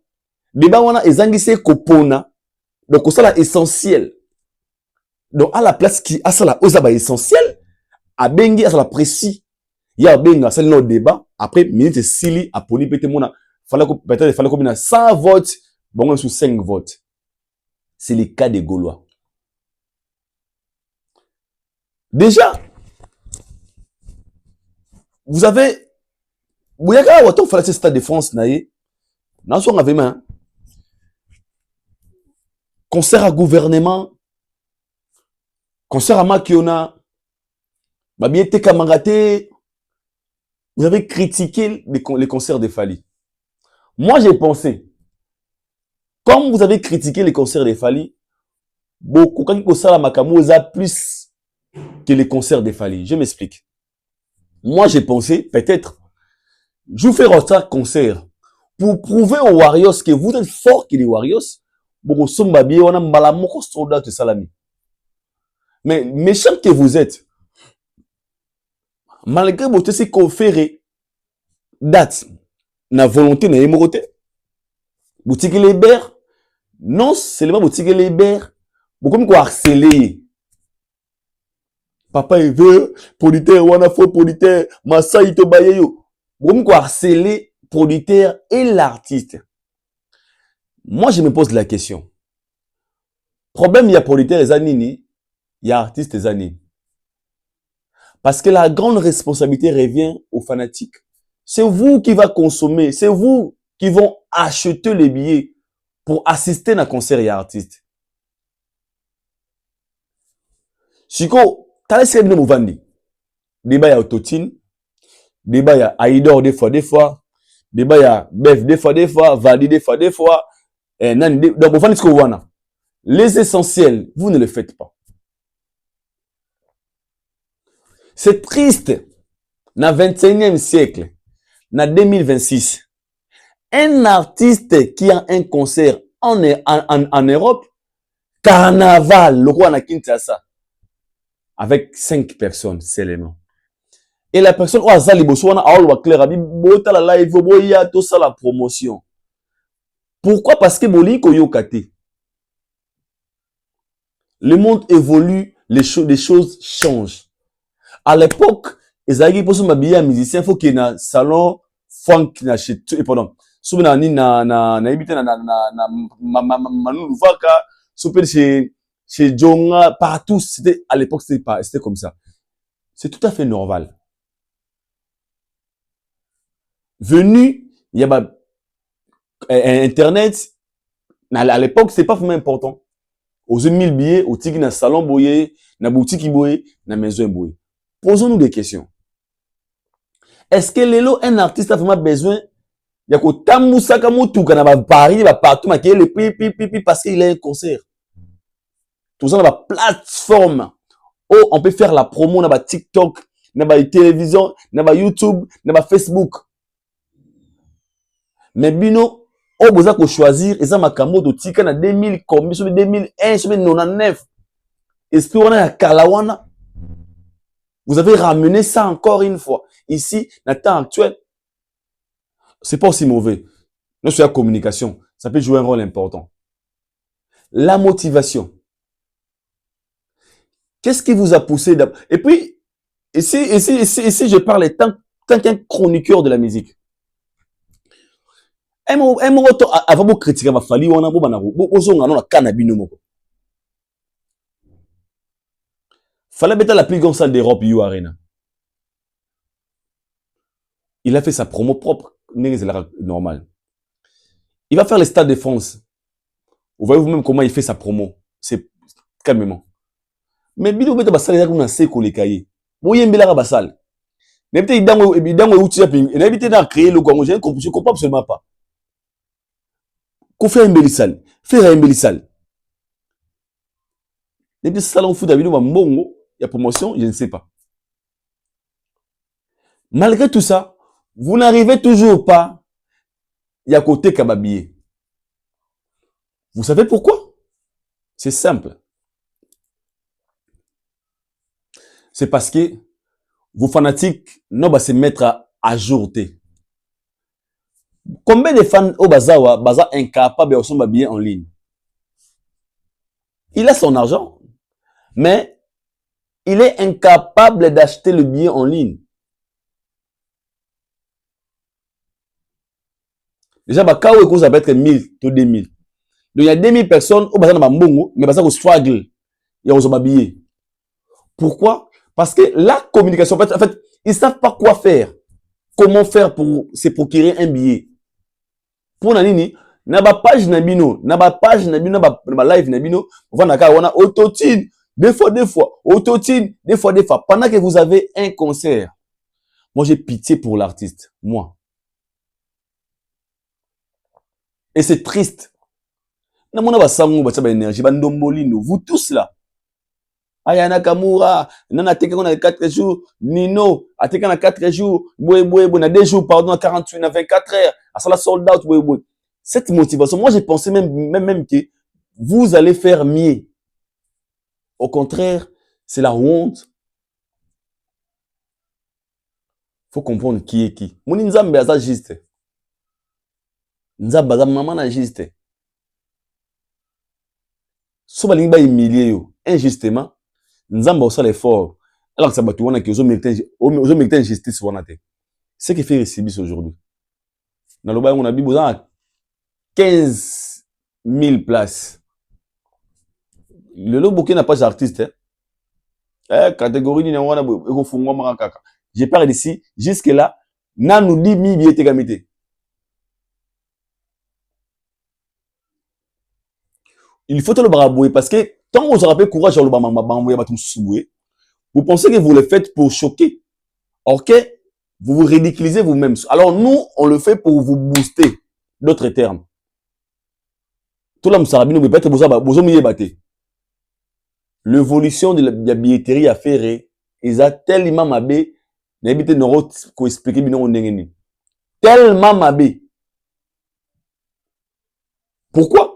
Débat wana ezangise kopona. Donc ça là essentiel. Donc à la place qui a ça là osaba essentiel, a bengi a ça la précis. Ya benga ça le débat après minute sili a poli pété mona fallait que peut-être fallait combien 100 votes bon sous 5 votes. C'est le cas des Gaulois. Déjà vous avez vous y a autant fallait ce stade de France naïe. Dans son avènement, concert à gouvernement, concert à Makiona, bien été camaraté. Vous avez critiqué les concerts de Fally. Moi, j'ai pensé, comme vous avez critiqué les concerts de Fally, beaucoup, quand vous savez, Makamou, a plus que les concerts de Fally. Je m'explique. Moi, j'ai pensé, peut-être, je vais faire un concert pour prouver aux Warriors que vous êtes forts que les Warriors. Beaucoup sommes bien, on a malamoko soldat de Salami. Mais méchant que vous êtes, malgré votre si conféré date, na volonté na émoroté, boutique les bers, non seulement boutique les bers, beaucoup comme quoi harceler. Papa il veut, producteur, wana faux producteur, massa ito bayeyo. Beaucoup comme quoi harceler producteur et l'artiste. Moi, je me pose la question. Problème, il y a producteur et zanini, il y a artiste et zanini. Parce que la grande responsabilité revient aux fanatiques. C'est vous qui va consommer, c'est vous qui vont acheter les billets pour assister à un concert et artiste. Siko, t'as laissé le mouvandi. Débat ya Autotine, débat ya Aïdor des fois, débat ya Bef des fois, Vali des fois, donc mouvandi ce que vous les essentiels, vous ne le faites pas. C'est triste. Dans le 21e siècle, dans 2026, un artiste qui a un concert en Europe, carnaval, le roi na Kinshasa, avec 5 personnes seulement. Et la personne, a la live, la promotion. Pourquoi? Parce que le monde évolue, les choses changent. À l'époque, ils avaient pour se habiller un musicien, il faut qu'il y ait un salon funk na chez et pendant. Souvent na habité na Manu Vaka, souvent chez Jonga, partout, c'était à l'époque c'était comme ça. C'est tout à fait normal. Venu, il y a internet, à l'époque c'est pas vraiment important. Aux 1000 billets, au tiki na salon boyé, na boutique boyé, na maison boyé. Posons-nous des questions. Est-ce que Lelo, un artiste a vraiment besoin il y a que Tamoussaka Moutou, na Paris, partout, le pipi, parce qu'il a un concert. Tout ça, dans la plateforme. Oh, on peut faire la promo, dans TikTok, dans la télévision, dans YouTube, dans Facebook. Mais bino, oh, vous avez choisir, et ça m'a camé de tika na 2000, combien, sur 2001, sur 99. Est-ce qu'on a Kalawana? Vous avez ramené ça encore une fois. Ici, dans le temps actuel, c'est pas aussi mauvais. Nous sur la communication, ça peut jouer un rôle important. La motivation. Qu'est-ce qui vous a poussé d'abord? Et puis, ici, je parle tant qu'un chroniqueur de la musique. Avant de critiquer ma famille, on a un cannabino moko. Fallait mettre la plus grande salle d'Europe, U Arena. Il a fait sa promo propre, normal. Il va faire le Stade de France. Vous voyez vous-même comment il fait sa promo. C'est calmement. Mais bidou beta basal ya kuna seko le cahier. Boye mbela ba basal. Mais peut-être idango outil ping. Et n'habite dans créer le gwango, je comprends absolument pas. Qu'on fait un bélisal, faire un bélisal. Les petits salons foot d'abino mbongo, il y a promotion, je ne sais pas. Malgré tout ça, vous n'arrivez toujours pas, il y a côté kababier. Vous savez pourquoi? C'est simple. C'est parce que vos fanatiques n'ont se mettre à jour. Combien de fans au Bazawa, Baza incapable de se bien en ligne? Il a son argent, mais il est incapable d'acheter le billet en ligne. Déjà, ça va être 1000 ou 2000. Donc, il y a 2000 personnes au Baza Mbongo, mais Baza au struggle. Il y a un billet. Pourquoi? Parce que la communication, en fait, ils ne savent pas quoi faire. Comment faire pour se procurer un billet. Pour Nanini, na ba page nabino, na ba live nabino, on va na Autotine, Des fois. Autotune, des fois. Pendant que vous avez un concert, moi, j'ai pitié pour l'artiste. Moi. Et c'est triste. Vous tous là. Aya Nakamura, Nana Teke on a 4 jours, Nino, a Teke on a 4 jours, on a 2 jours, pardon, à 48, on a 24 heures, à ça la sold out, Cette motivation, moi j'ai pensé même que vous allez faire mieux. Au contraire, c'est la honte. Faut comprendre qui est qui. Mon Nzambe a ça juste. Nzambe a maman a juste. So balingi ba humilier yo injustement. Nzambe aussi l'effort. Alors que ça va tout on a que aux militaires injustice wana te. Ce qui fait récibis aujourd'hui. Dans le bail on a besoin 15 000 places. Le loboké n'a pas d'artiste. Catégorie ni wana eko fungwa makaka. J'ai parlé d'ici jusque là na nous dit mi biete gamité. Il faut te le brabouer parce que tant que vous aurez courage sur le bamboué, vous pensez que vous le faites pour choquer. Ok? Vous vous ridiculisez vous-même. Alors nous, on le fait pour vous booster. D'autres termes. Tout là, l'évolution de la billetterie à faire, ils ont tellement mabé, n'habitez n'auront qu'à expliquer bien on n'est tellement mabé. Pourquoi?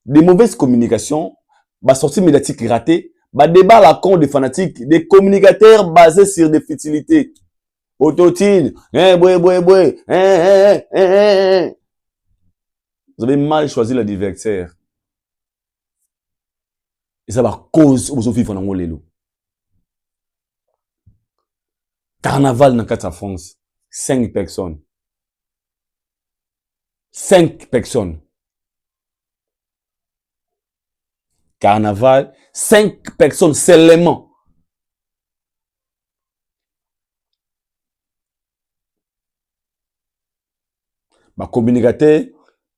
Des mauvaises communications, bah sortie médiatique ratée, bah débat à la con des fanatiques, des communicateurs basés sur des futilités. Autotune, Vous avez mal choisi l'adversaire. Et ça va cause aux vivre dans le Carnaval dans 4 France, 5 personnes. 5 personnes. Carnaval, 5 personnes seulement. Ma communicateur,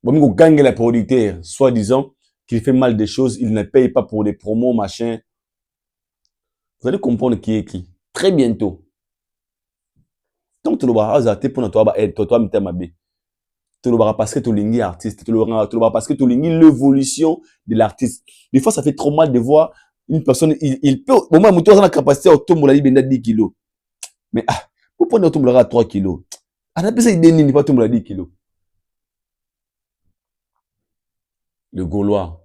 bon, gagne la producteur, soi-disant qu'il fait mal des choses, il ne paye pas pour des promos, machin. Vous allez comprendre qui est qui. Très bientôt. Tant que tu le vas pour toi, tu le vas parce que tu es artiste, tu le vas parce que tu es l'évolution de l'artiste. Des fois, ça fait trop mal de voir une personne, il peut, au moins, tu as la capacité à tomber à 10 kilos. Mais, pour prendre tomber à 3 kilos. On a besoin de pas tomber à 10 kilos. Le Gaulois.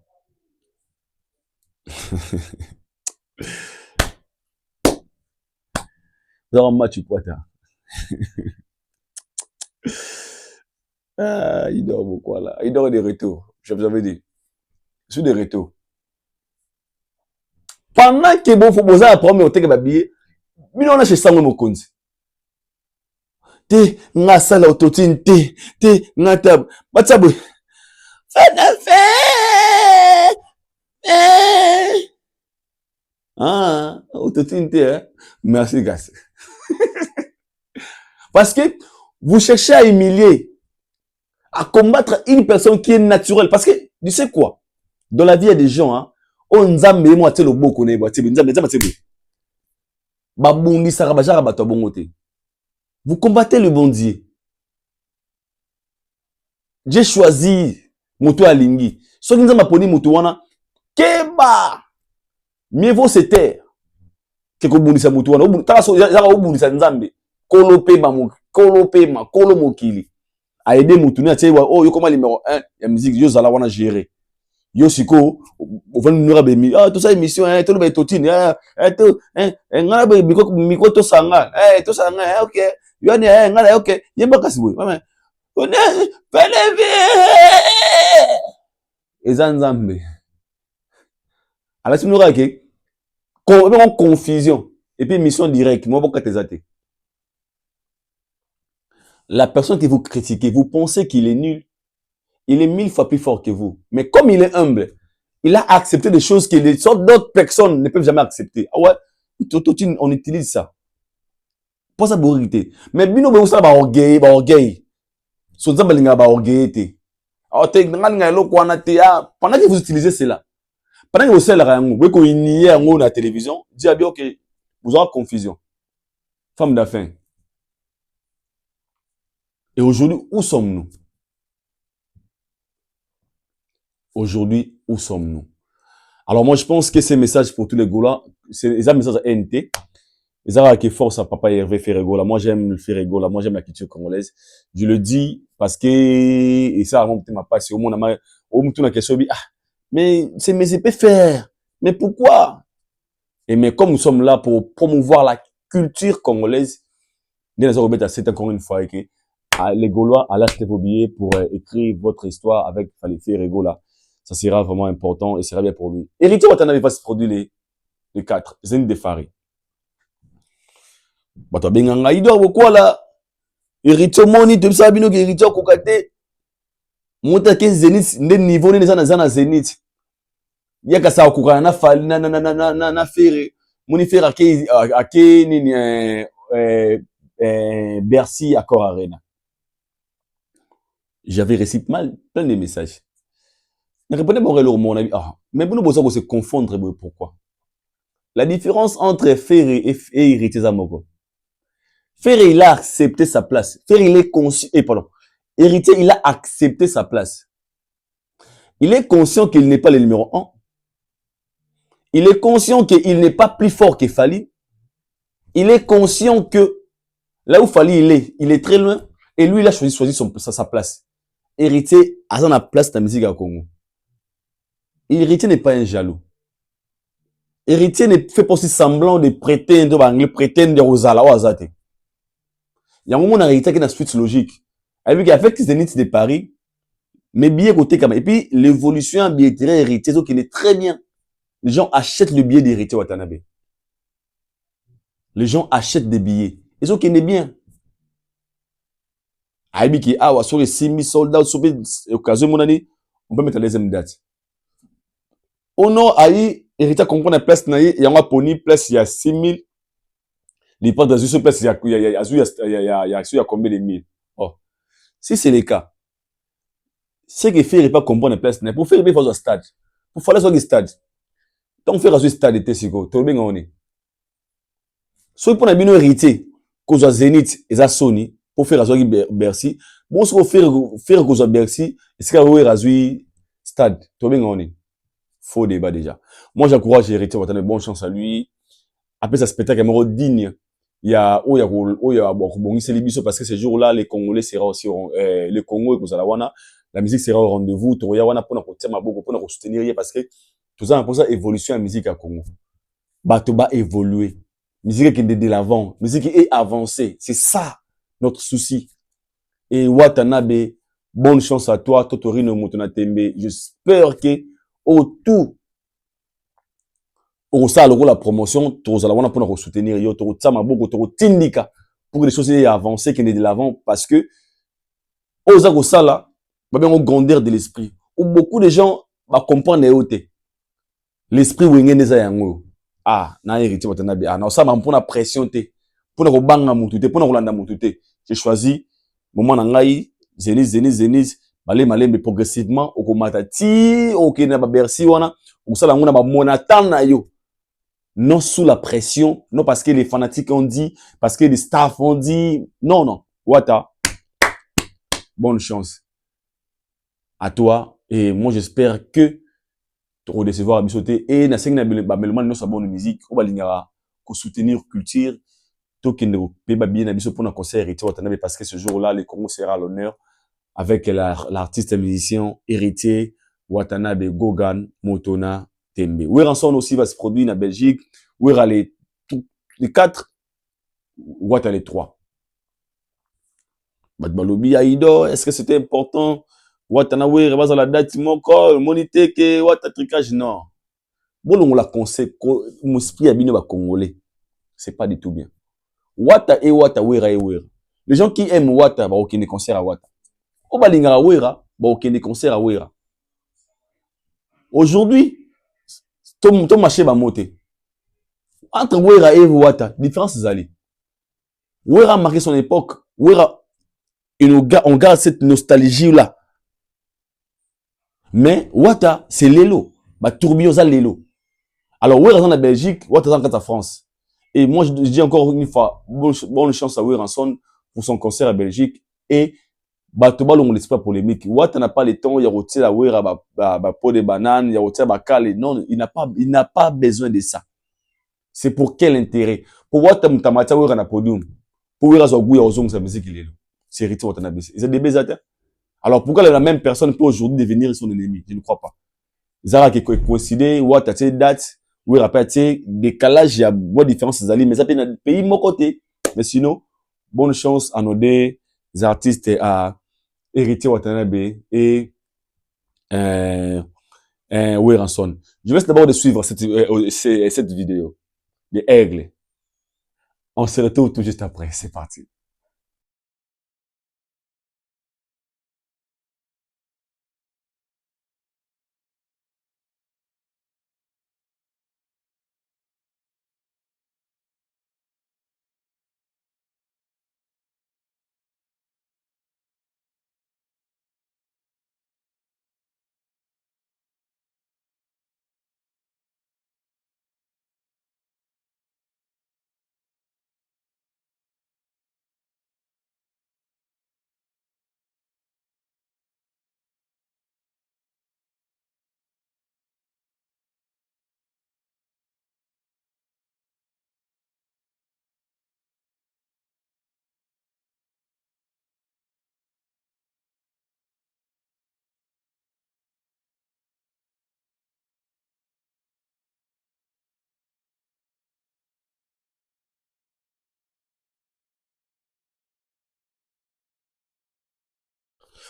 Vous avez un match, tu peux Ah, il dort beaucoup là. Il dort des retours. Je vous avais dit. Je suis des retours. Pendant que vous faut poser la première hotel que billet, mais on a chez Samuel Mokonzi. Te nga sala autotune te nga tab. Batsabu. Ah, autotune te hein. Merci gars. Parce que vous cherchez à humilier, à combattre une personne qui est naturelle. Parce que, tu sais quoi? Dans la vie, il y a des gens, hein. On nzambe moi te lo boko ne ba te nzambe te ba bongi sara ba jara ba to bongote. Vous combattez le bon Dieu. J'ai choisi moto alingi. So nzamba poni moto wana keba. Mieux vaut se taire que ko bundisa moto wana. Ta so jara o bundisa nzambe. Kolope ba mo kolope ma kolo mokili. A aider moto ni atie wa oh yo comme numéro 1 ya musique yo zala wana gérer. Yo siko on va nous raber tout ça émission tout le ba totine tout ngana ba miko to sanga to sanga OK yo ni ngana OK yemba kasibo mama on felevi ezanzambe ala sinura ke confusion et puis mission directe moi beaucoup tezate la personne qui vous critiquez vous pensez qu'il est nul. Il est 1000 fois plus fort que vous. Mais comme il est humble, il a accepté des choses que les sortes d'autres personnes ne peuvent jamais accepter. Ah ouais, on utilise ça. Pas ça pour irriter. Mais bino be usala ba orgueil. So nzamba linga ba orgueil te. Pendant que vous utilisez cela, Pendant que vous êtes là, vous pouvez nier à la télévision, dire bien, ok, vous aurez confusion. Femme d'affaires. Et aujourd'hui, où sommes-nous? Aujourd'hui, où sommes-nous? Alors moi, je pense que ces messages pour tous les gars-là, c'est un message NT. Ils ont qui force à papa Hervé Ferregola. Moi, j'aime le Ferregola. Moi, j'aime la culture congolaise. Je le dis parce que, et ça a remonté ma passion. Au monde, la question, mais c'est pas faire. Mais pourquoi? Et mais comme nous sommes là pour promouvoir la culture congolaise, c'est encore une fois, que les Gaulois, à l'acheter vos billets pour écrire votre histoire avec Ferregola. Ça sera vraiment important et sera bien pour lui. Héritier Watanabe va se produire les 4. Zénith de Fari. Bato benganga ido pourquoi là? Héritier moni te sabino que héritier kokate. Monta ke Zénith nde niveau ne na Zénith. Yaka sa kokana na fali na fere. Moni fere ake ni Bercy Accor Arena. J'avais reçu plein de messages. Ne répondez pas au mon avis. Mais pour nous besoin de se confondre pourquoi? La différence entre Ferré et Héritier Zamoko. Ferré, il a accepté sa place. Ferré, il est conscient. Pardon. Héritier, il a accepté sa place. Il est conscient qu'il n'est pas le numéro 1. Il est conscient qu'il n'est pas plus fort que Fali. Il est conscient que là où Fali il est très loin. Et lui, il a choisi sa place. Héritier, a sa place dans la musique à Congo. Héritier n'est pas un jaloux. Héritier ne fait pas aussi semblant de prétendre aux Azate. Il y a un moment où Héritier qui a une suite logique. Avec les Zénith de Paris, mais billets côté comme. Et puis, l'évolution en billetterie Héritier, qui est très bien. Les gens achètent le billet d'Héritier Watanabe. Les gens achètent des billets. Et ce qui est bien. Sur les 6 000 soldats, sur l'occasion, on peut mettre la deuxième date. Au nord, Héritier comprend la place, il y a un pony, place, il y a 6 000. Les portes d'Azur, place, il y a combien de mille? Oh. Si c'est le cas, c'est que faire pas comprendre la place, pour faire, il faut un stade. Pour faire le stade. Donc, faire un stade de Tessico, tu bien on est. Soit pour un héritier, qu'on soit Zénith et Sony, pour faire un Bercy, bon, si on faire qu'on soit Bercy, est-ce qu'on va un stade, tu bien on est. Faux débat déjà. Moi, j'encourage Héritier Watanabe, bonne chance à lui. Après, ça spectacle est digne. Il y a parce que ce jour-là, les Congolais seront aussi, les Congolais, la musique sera au rendez-vous, pour soutenir, parce que tout ça, pour ça, évolution à la musique à Congo. Batoba évoluer. Musique qui est de l'avant. Musique qui est avancée. C'est ça, notre souci. Et Watanabe, bonne chance à toi, Totorino Motonatembe. J'espère que, autour, au ça la promotion, tous allons pour soutenir yo, tous tindika pour que les choses aient avancé, qu'elles aient de l'avant, parce que aux ça là, bien on grandeur de l'esprit. Où beaucoup de gens comprennent l'esprit où il y a na Héritier Watanabe. Non ça pour la pression pour na banga mututé, pour na rolanda mututé. J'ai choisi moment nangai Zénith mais progressivement au komatati au kena ba Bercy wana ou ça la ngona ba monatan na yo. Non sous la pression, non parce que les fanatiques ont dit, parce que les staffs ont dit, non. Wata, bonne chance à toi. Et moi, j'espère que tu vas recevoir à Bissoté. Et na sengi na belman no sa bonne musique, on va lingara, pour soutenir culture. Tout qui ne peut pas bien Bissot pour un concert Héritier Watanabe parce que ce jour-là, le Congo sera à l'honneur avec l'artiste et musicien Héritier Watanabe Gogan Motona Tembe. Oueranson aussi va se produire en Belgique. Ouera les 4. Ouata les 3. Badbalobi Aïdo, est-ce que c'était important? Ouatana Ouera va à la date, monité que Ouata tricage, non. Bon, on l'a concept, Mouspi a bien Congolais. C'est pas du tout bien. Ouata et Ouata, Ouera et Ouera. Les gens qui aiment Ouata, bah, aucun des concerts à Ouata. Obalinga Ouera, bah, aucun des concerts à Ouera. Aujourd'hui, ton marché va monter. Entre Ouera et Ouata, différence est allée. Ouera a marqué son époque. Ouera, on garde cette nostalgie-là. Mais Ouata, c'est l'élo. Bah, tourbillon, ça, l'élo. Alors, oui, en Belgique, ouais, en France. Et moi, je dis encore une fois, bonne chance à Weranson pour son concert à Belgique. Et, bah, tout le monde l'esprit polémique. Ouais, t'en as pas le temps, il y a roté la Wera, bah, pot de banane, il y a roté la cale. Non, il n'a pas besoin de ça. C'est pour quel intérêt? Pour voir ta matière Wera na podium. Pour Wera son goût, il y a ozong sa musique, il est là. C'est hérité, on t'en a baissé. Ils ont des baises. Alors, pourquoi la même personne peut aujourd'hui devenir son ennemi? Je ne crois pas. Zara qui coïncide, ou t'as tes dates, ou rappelle, décalage, il y a beaucoup de différences, mais ça peut être pays, mon côté. Mais sinon, bonne chance à nos deux artistes à hériter Watanabe et, Weranson. Je vais d'abord de suivre cette vidéo. Les aigles. On se retrouve tout juste après. C'est parti.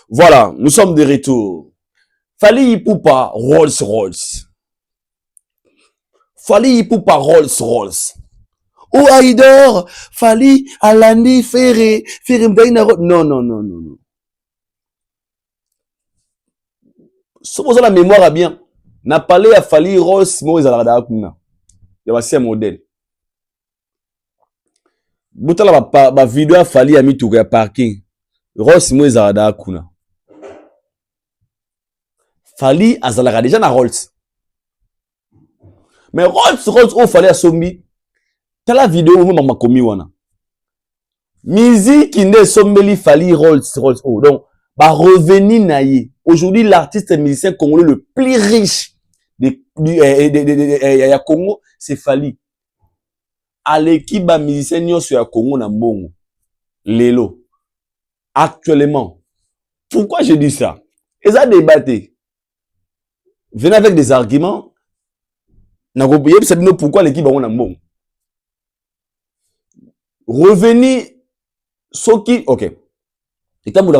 Voilà, nous sommes de retour. Fally Ipupa, Rolls-Royce. Fally Ipupa, Rolls-Royce. Oh, Aïdor, Fally, Alandi, Ferré, Mbaïna, non, non, non, non, non. Supposons la mémoire à bien. N'a parlé à Fally Rolls, moi, ils allaient à il y a aussi un modèle. Boutala, ma vidéo a Fally à mis tout le parking. Rolls, moi, ils allaient à Fally, Azalara, déjà na Rolls. Mais Rolls, oh, Fally à Sombi. T'as la vidéo, moi, m'a commis, wana. Musique qui n'est sommeli Fally Rolls. Oh, donc, bah, revenu naïe. Aujourd'hui, l'artiste musicien congolais le plus riche du Congo, c'est Fally. À l'équipe, bah, musicien, sur le Congo, na mbongo. Lelo. Actuellement. Pourquoi je dis ça? Ils ont débattu. Venez avec des arguments. N'a pas oublié, pourquoi l'équipe, bah, na mbongo. Revenu, soki, ok. Et quand vous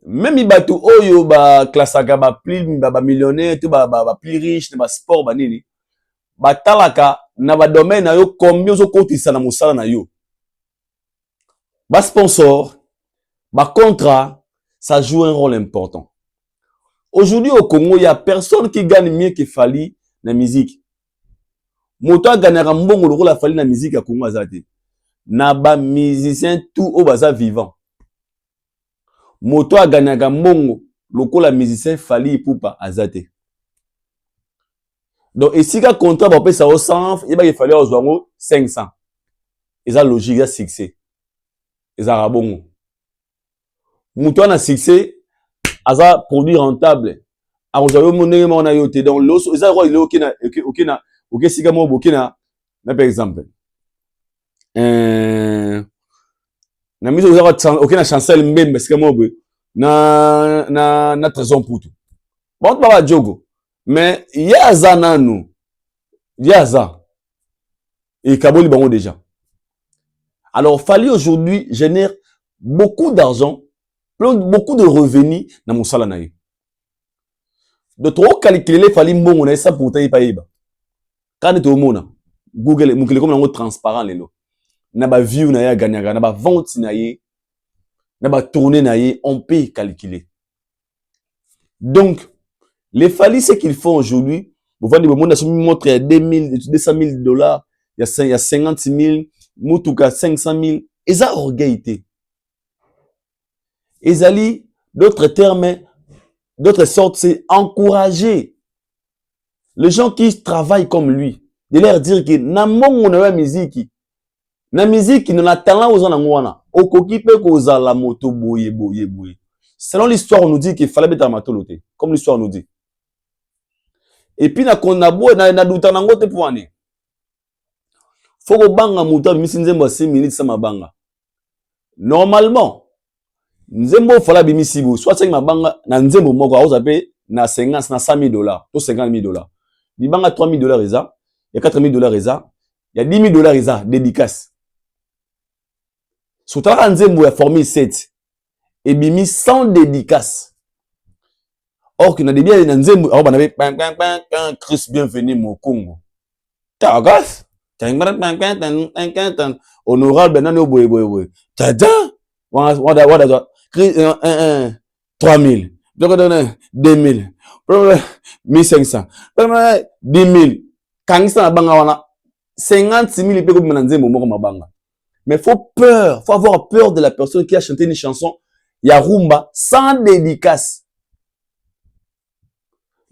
même si batu oyo ba klasaka ba plus ba millionnaire tout ba plus riche ba sport ba nini ba talaka na ba domaine na yo combien zo kotisa na musala na yo ba sponsor ba contrat ça joue un rôle important. Aujourd'hui au Congo il y a personne qui gagne mieux que Fally na musique. Moto gagnera mbongo le rôle la Fally na musique à Congo azate na ba musicien tout au baza vivant. Moto a gagné mbongo lokola musicien Fally Ipupa azate. Donc ici ka contrat ba pesa au 100, il va falloir aux 500. Et ça logique, ça succès. Et ça rabongo. Moto na succès, aza produit rentable. A ozayo monenge mo na yote donc loso ça roi il est OK sika mo bokina na par exemple. Na miso ozayo OK na chancel mbembe sika mo bo na trésor putu. Bon ba jogo. Mais yaza nanu. Yaza. Et kaboli bango déjà. Alors Fally aujourd'hui génère beaucoup d'argent, beaucoup de revenus dans mon salanaï. De trop calculer Fally mbongo na ça pour tailler païba. Quand tu mona Google mon comme nango transparent lelo. Na ba view na ya ganyaga, na ba vente na ye, na ba tourner na ye, on peut calculer. Donc les Fally, ce qu'ils font aujourd'hui, vous voyez, le monde a montré à 200 000 $, il y a 50 000, Moutouka 500 000, et ça, orgueillité. Et ça, d'autres termes, d'autres sortes, c'est encourager Les gens qui travaillent comme lui, de leur dire que na mongo na musique, na musique na talent aux anangwana, okoki pe koza la moto boye boye boye. Selon l'histoire, on nous dit qu'il fallait mettre la matoloté, comme l'histoire nous dit. Et puis na konabo na douta nango te pour année. Faut que banga moto bimisi nzembo 6 minutes sama banga. Normalement, nzembo fala bimisi bo, soit 5 mabanga na nzembo moko aozape na 50 na 100 000 dollars, to 50 000 dollars. Libanga 3 000 dollars eza, il y a 4 000 dollars eza, il y a 10 000 dollars eza, dédicace. Sotara nzembo ya formé 7, et bimi sans dédicace. Or, qu'il y a des biens dans nzembo, alors on avait Chris bienvenue mon Congo. Tagas, honorable benano boy boy boy. Tada, wada 3 000, 2 000, 1500, 10 000. Kangisa na banga wana 56 000 pe ko mananze momo mabanga. Mais faut avoir peur de la personne qui a chanté une chanson ya rumba sans dédicace.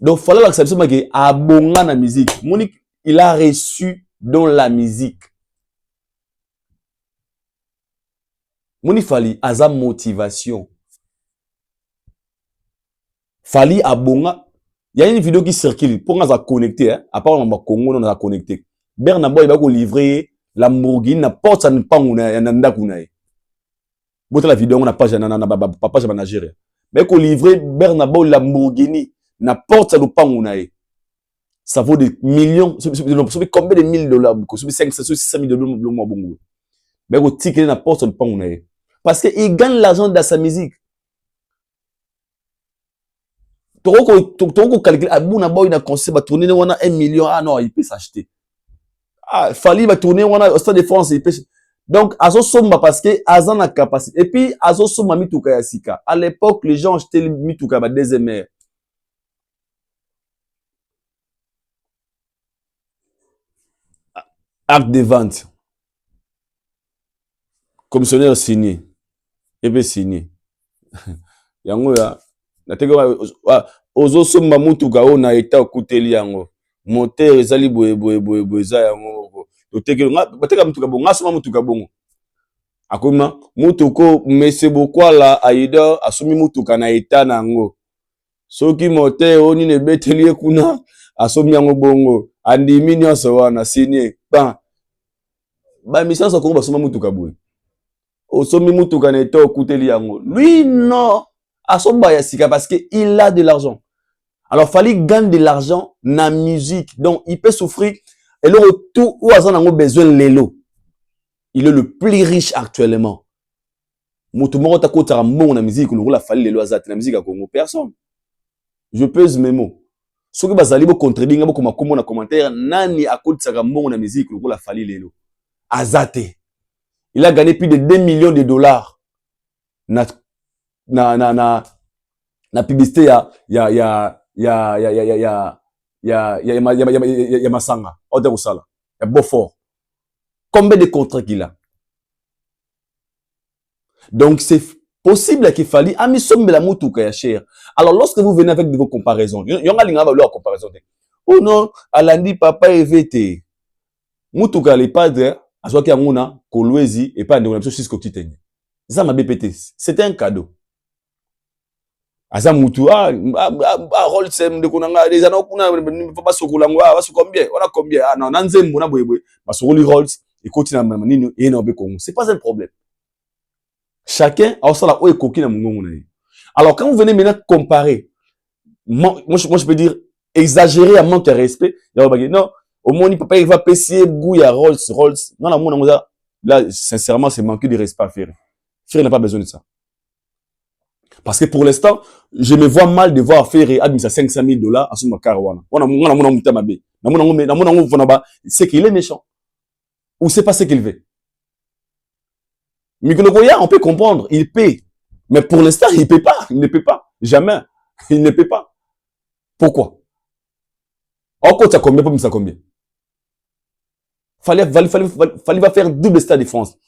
Donc fallait l'accepter que abonga na musique. Monique, il a reçu dans la musique. Monique fali aza motivation. Fali abonga. Il y a une vidéo qui circule pour nous connecter, hein. À part on va Congo on a connecté. Bernabo il va ko livrer Lamborghini na porte ça ne pas na ndaku na ye. Bote la vidéo on a page na papa na Nigeria. Mais ko livrer Bernabo Lamborghini na porte ça ne pas na ye. Ça vaut des millions, combien de 1000 dollars, 500 600 000 dollars le mois bongo. Mais ko ticket na porte ça ne pas na ye. Parce que il gagne l'argent dans sa musique. Toko calculer abuna boy na concert va tourner wana 1 million, ah non il peut s'acheter. Ah fali va tourner wana au Stade de France il peut. Donc azo somba parce que azan a capacité. Et puis azo somba mituka ya sika. À l'époque les gens achetaient mituka ba deuxième air. Acte de vente. Commissionnaire signé. Et bien signé. Yango ya nateka ozo somba mutuka o na eta okuteli yango moteur ezali boye za yango toteke bateka mutuka bongo ngasoma mutuka bongo akoma mutuko mese bokwala aida asumi mutuka na eta nango soki moteur oni ne beteli kuna asomi yango bongo andimi nyonso wana signé ba mission so ko basoma mutuka boye osomi mutuka na eta okuteli yango lui non Asomba yasika parce que il a de l'argent. Alors fallait gagner de l'argent na musique. Donc il peut souffrir et le tout où azan a besoin lelo. Il est le plus riche actuellement. Mutumoro ta kota mon na musique le la fallait lelo azat na musique à Congo personne. Je pèse mes mots. Ce que bazali bo contredire ngabo kuma komo na commentaire nani akota ka mon na musique le la fallait lelo. Azate. Il a gagné plus de 2 millions de dollars. Na publicité ya Masanga Ode Usala ya Beaufort. Combien de contrats qu'il a? Donc c'est possible qu'il faille ami somme la mutuka ya cher. Alors lorsque vous venez avec de vos comparaisons, yonga linga ba leur comparaison. Oh non, alandi papa evete. Mutuka les padres asoki amuna kolwezi et pas de la chose que tu tenais. Ça m'a BPT. C'était un cadeau. Asa mutu rôle sem de kunanga les ana kuna pas sokulango basu combien on a combien ah non nanzembo na boyeboy parce que rolls et continue na nini et na Congo c'est pas un problème chacun a ça o ekoki na mungongo na. Alors quand vous venez maintenant comparer moi je peux dire exagérer à manque de respect non au moins papa il va payer goût ya rolls non la mon là sincèrement c'est manquer de respect à faire n'a pas besoin de ça. Parce que pour l'instant, je me vois mal de voir faire à 500 000 dollars à son carouana. C'est qu'il est méchant. Ou c'est pas ce qu'il veut. Mikonokoya, on peut comprendre, il paie. Mais pour l'instant, il paie pas. Il ne paie pas. Jamais. Il ne paie pas. Pourquoi? Encore, ça combien? Ça combien? Fallait faire double Stade de France.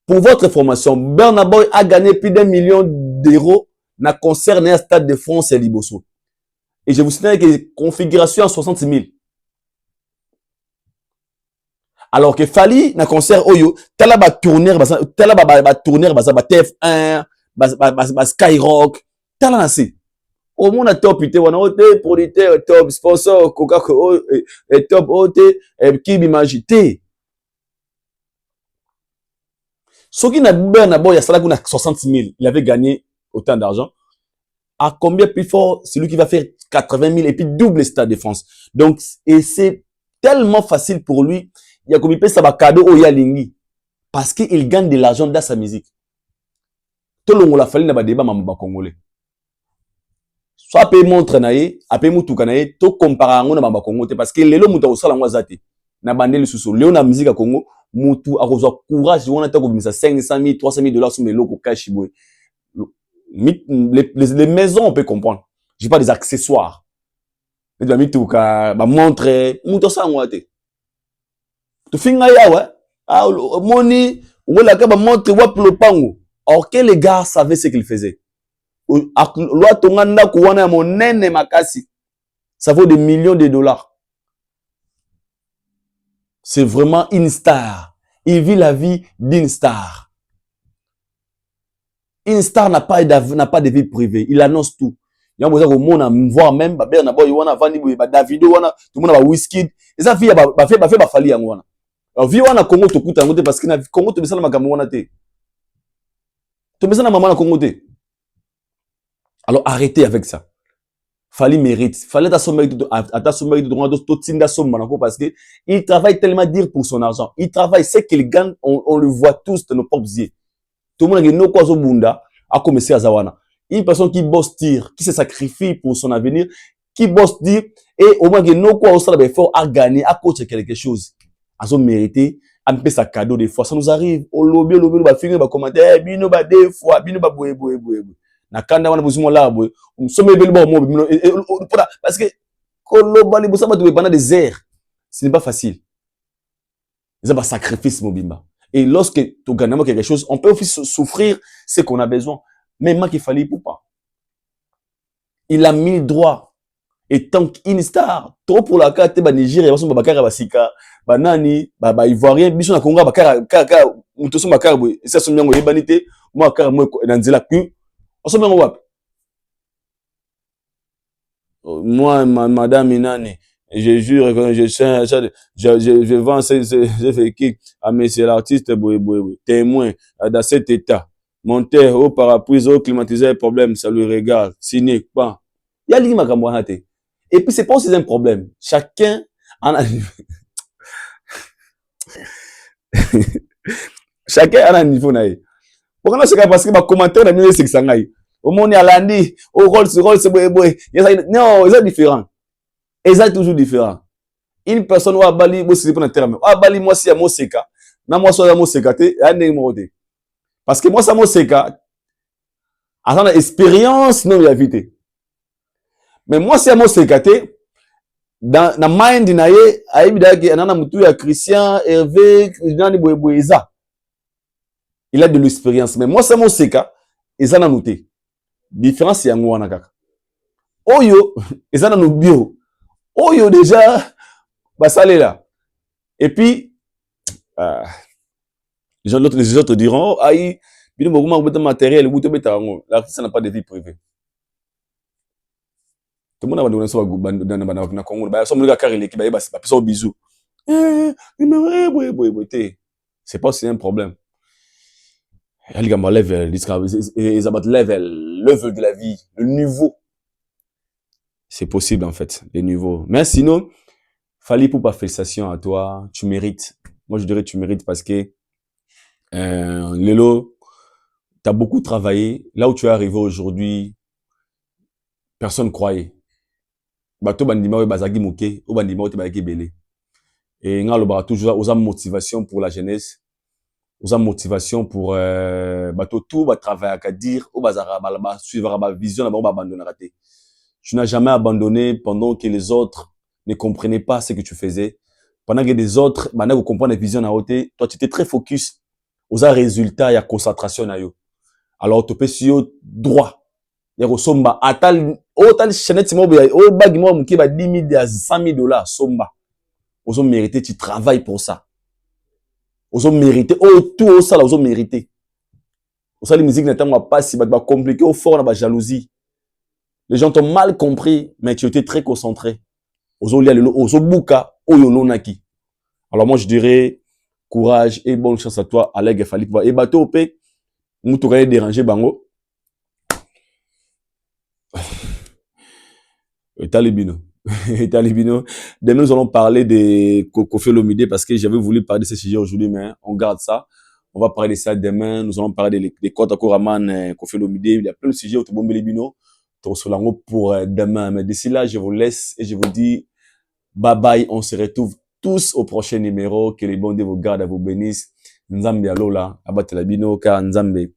Pour votre information, Burna Boy a gagné plus d'1 million d'euros na concert na Stade de France et Liboso. Et je vous signale que configuration à 60 000. Alors que Fali, na concert Oyo, tala ba tourner, tala ba tourner, ba TF1, ba Skyrock, tala na si. Au monde a top, ite wana ote, producteur top, sponsor, Coca-Cola, top ote, Kibi Magité. Ce qui n'a pas na boy, il y a 60 000. Il avait gagné autant d'argent. À combien plus fort, c'est lui qui va faire 80 000 et puis double Stade de France. Donc, et c'est tellement facile pour lui. Il y a comme il peut ça cadeau au Yalingi. Parce qu'il gagne de l'argent dans sa musique. Tout le monde a fallu na ba débat mamba congolais. Soit paye montre naé, après mutuka naé, to compara ngo na mamba congolais parce que lelo muta osala ngo zate. Na bandeli susu. Léo na musique à Congo, mutu a reçoit courage, on a ta komisa 500 000, 300 000 dollars sur mes locaux cash boy. Les maisons, on peut comprendre. J'ai pas des accessoires. Les amis, tout cas, bah, montrer, montre ça, moi, t'es. Tu finis là, ouais. Ah, money, ou la ka, bah, montre, wap le pango. Or, que les gars savaient ce qu'ils faisaient. Loi, ton anda, kouana, mon nene, makasi. Ça vaut des millions de dollars. C'est vraiment une star. Il vit la vie d'une star. Une star n'a pas de vie privée. Il annonce tout. Il y a besoin au monde voir même ba na boy wana vandi ba Davido wana tout le monde ba Wizkid. Et ça vie ba fait fali yango wana. Alors vie wana Congo to kuta ngote parce que na Congo to besala makambo wana te. To besala maman na Congo te. Alors arrêtez avec ça. Fali mérite. Fallait ta somme de droit to tinda somme manako parce que il travaille tellement dur pour son argent. Il travaille, c'est qu'il gagne, on le voit tous de nos propres yeux. Tout le monde a no quoi zo bunda a commencé à zawana. Une personne qui bosse tire, qui se sacrifie pour son avenir, qui bosse tire et au moins que no quoi au salaire effort à gagner, à coacher quelque chose. À son mérité, à me payer sa cadeau des fois. Ça nous arrive. Au lobby, ba finir ba commenter, bino ba des fois, bino ba boue. Na kanda wana buzimo la boue. Somme bel bon mo parce que koloba li busa ba tu pendant des heures. Ce n'est pas facile. C'est un sacrifice mobimba. Et lorsque tu gagnes quelque chose, on peut aussi souffrir ce qu'on a besoin. Mais moi qu'il fallait pour pas. Il a mis le droit. Et tant qu'une star, trop pour la carte, ba Nigeria, ba bakara basika, ba nani, ba ivoirien, biso na Congo bakara mutoso bakara boy. Ça son nyango yebanité, moi bakara moi dans nzela ku. On se met en wap. Moi madame Inani, je jure que je vends ce véhicule à monsieur l'artiste témoin dans cet état. Monter au parapluie, au climatiseur, problème, ça lui regarde. Signé, pas. Il y a l'ima kamouanate. Et puis, c'est pas aussi un problème. Chacun en a chacun a un niveau naïe. Pourquoi c'est parce que ma commentaire n'a mieux c'est que ça naïe. Au monde à lundi, au rôle, c'est boy. Non, ils sont différents. Ils sont toujours différents. Une personne ou à Bali, moi c'est pour un terme. À Bali, moi c'est à Moseka. Na moi soit à Moseka, t'es un numéro. Parce que moi, ça m'a séca. Attends, expérience, non, il a vite. Mais moi, c'est moi séca, dans la mind, il y a Christian, Hervé, il a de l'expérience. Mais moi, ça m'a séca, et ça n'a noté. Différence, c'est un mot, Oyo, et ça n'a nos bio. Oyo, déjà, bah, ça l'est là. Et puis, les autres diront, oh, aïe, bien de matériel, l'artiste n'a pas de vie privée. Tout le monde a abandonné ça dans le Congo. Il y a des gens qui ont des bisous. C'est pas aussi un problème. Ils abattent le level de la vie, le niveau. C'est possible en fait, les niveaux. Mais sinon, Fali Poupa, félicitations à toi. Tu mérites. Moi, je dirais que tu mérites parce que Lelo, tu as beaucoup travaillé. Là où tu es arrivé aujourd'hui, personne ne croyait. Bato bandima we bazagi moké, ou bandima we te bazagi belé. Et nga lo ba toujours aux motivation pour la jeunesse, aux motivation pour bato tout ba travailler à dire, ou bazara ba suivre ba vision ba abandonner raté. Tu n'as jamais abandonné pendant que les autres ne comprenaient pas ce que tu faisais. Pendant que les autres, maintenant vous comprenez la vision à côté, toi tu étais très focus aux résultats et à concentration na yo. Alors tu peux sur droit. ya ko somba atal autant Chanel Timobe o bagi mo muki ba 10 000 à 100 000 dollars somba. Ozo mérité, tu travailles pour ça. Ozo mérité, oh tout au ça là ozo mérité. Ozo les musiques n'étant pas si ba compliqué au fort na ba jalousie. Les gens t'ont mal compris mais tu étais très concentré. Ozo lia le ozo buka oyo lonaki. Alors moi je dirais courage et bonne chance à toi Aleg Falik et bateau op mutu ka déranger bango. Talibino. Talibino. Demain, nous allons parler de Koffi Olomide parce que j'avais voulu parler de ce sujet aujourd'hui, mais on garde ça. On va parler de ça demain. Nous allons parler des Kota Koraman, Koffi Olomide. Il y a plein de sujets autour de Libino pour demain. Mais d'ici là, je vous laisse et je vous dis bye bye. On se retrouve tous au prochain numéro. Que les bons Dieu vous gardent et vous bénissent. Nzambe alola, abatela bino ka Nzambe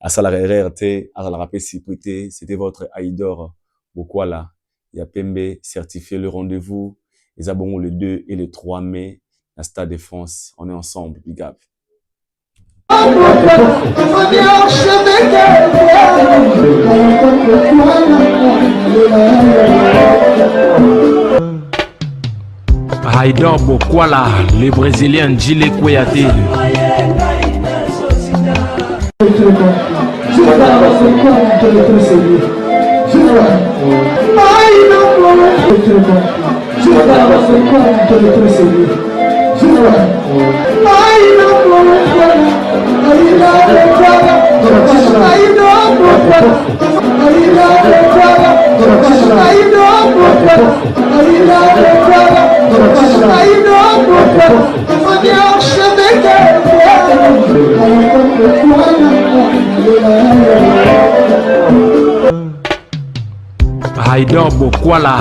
asala RRT, asala rapé sécurité. C'était votre Aïdor Bokwala. Yapembe certifié le rendez-vous. Les abonnés le 2 et le 3 mai à Stade de France. On est ensemble, big up. Aïdor Bokwala, le Brésilien Djile Kouyaté. Aïdor Bokwala.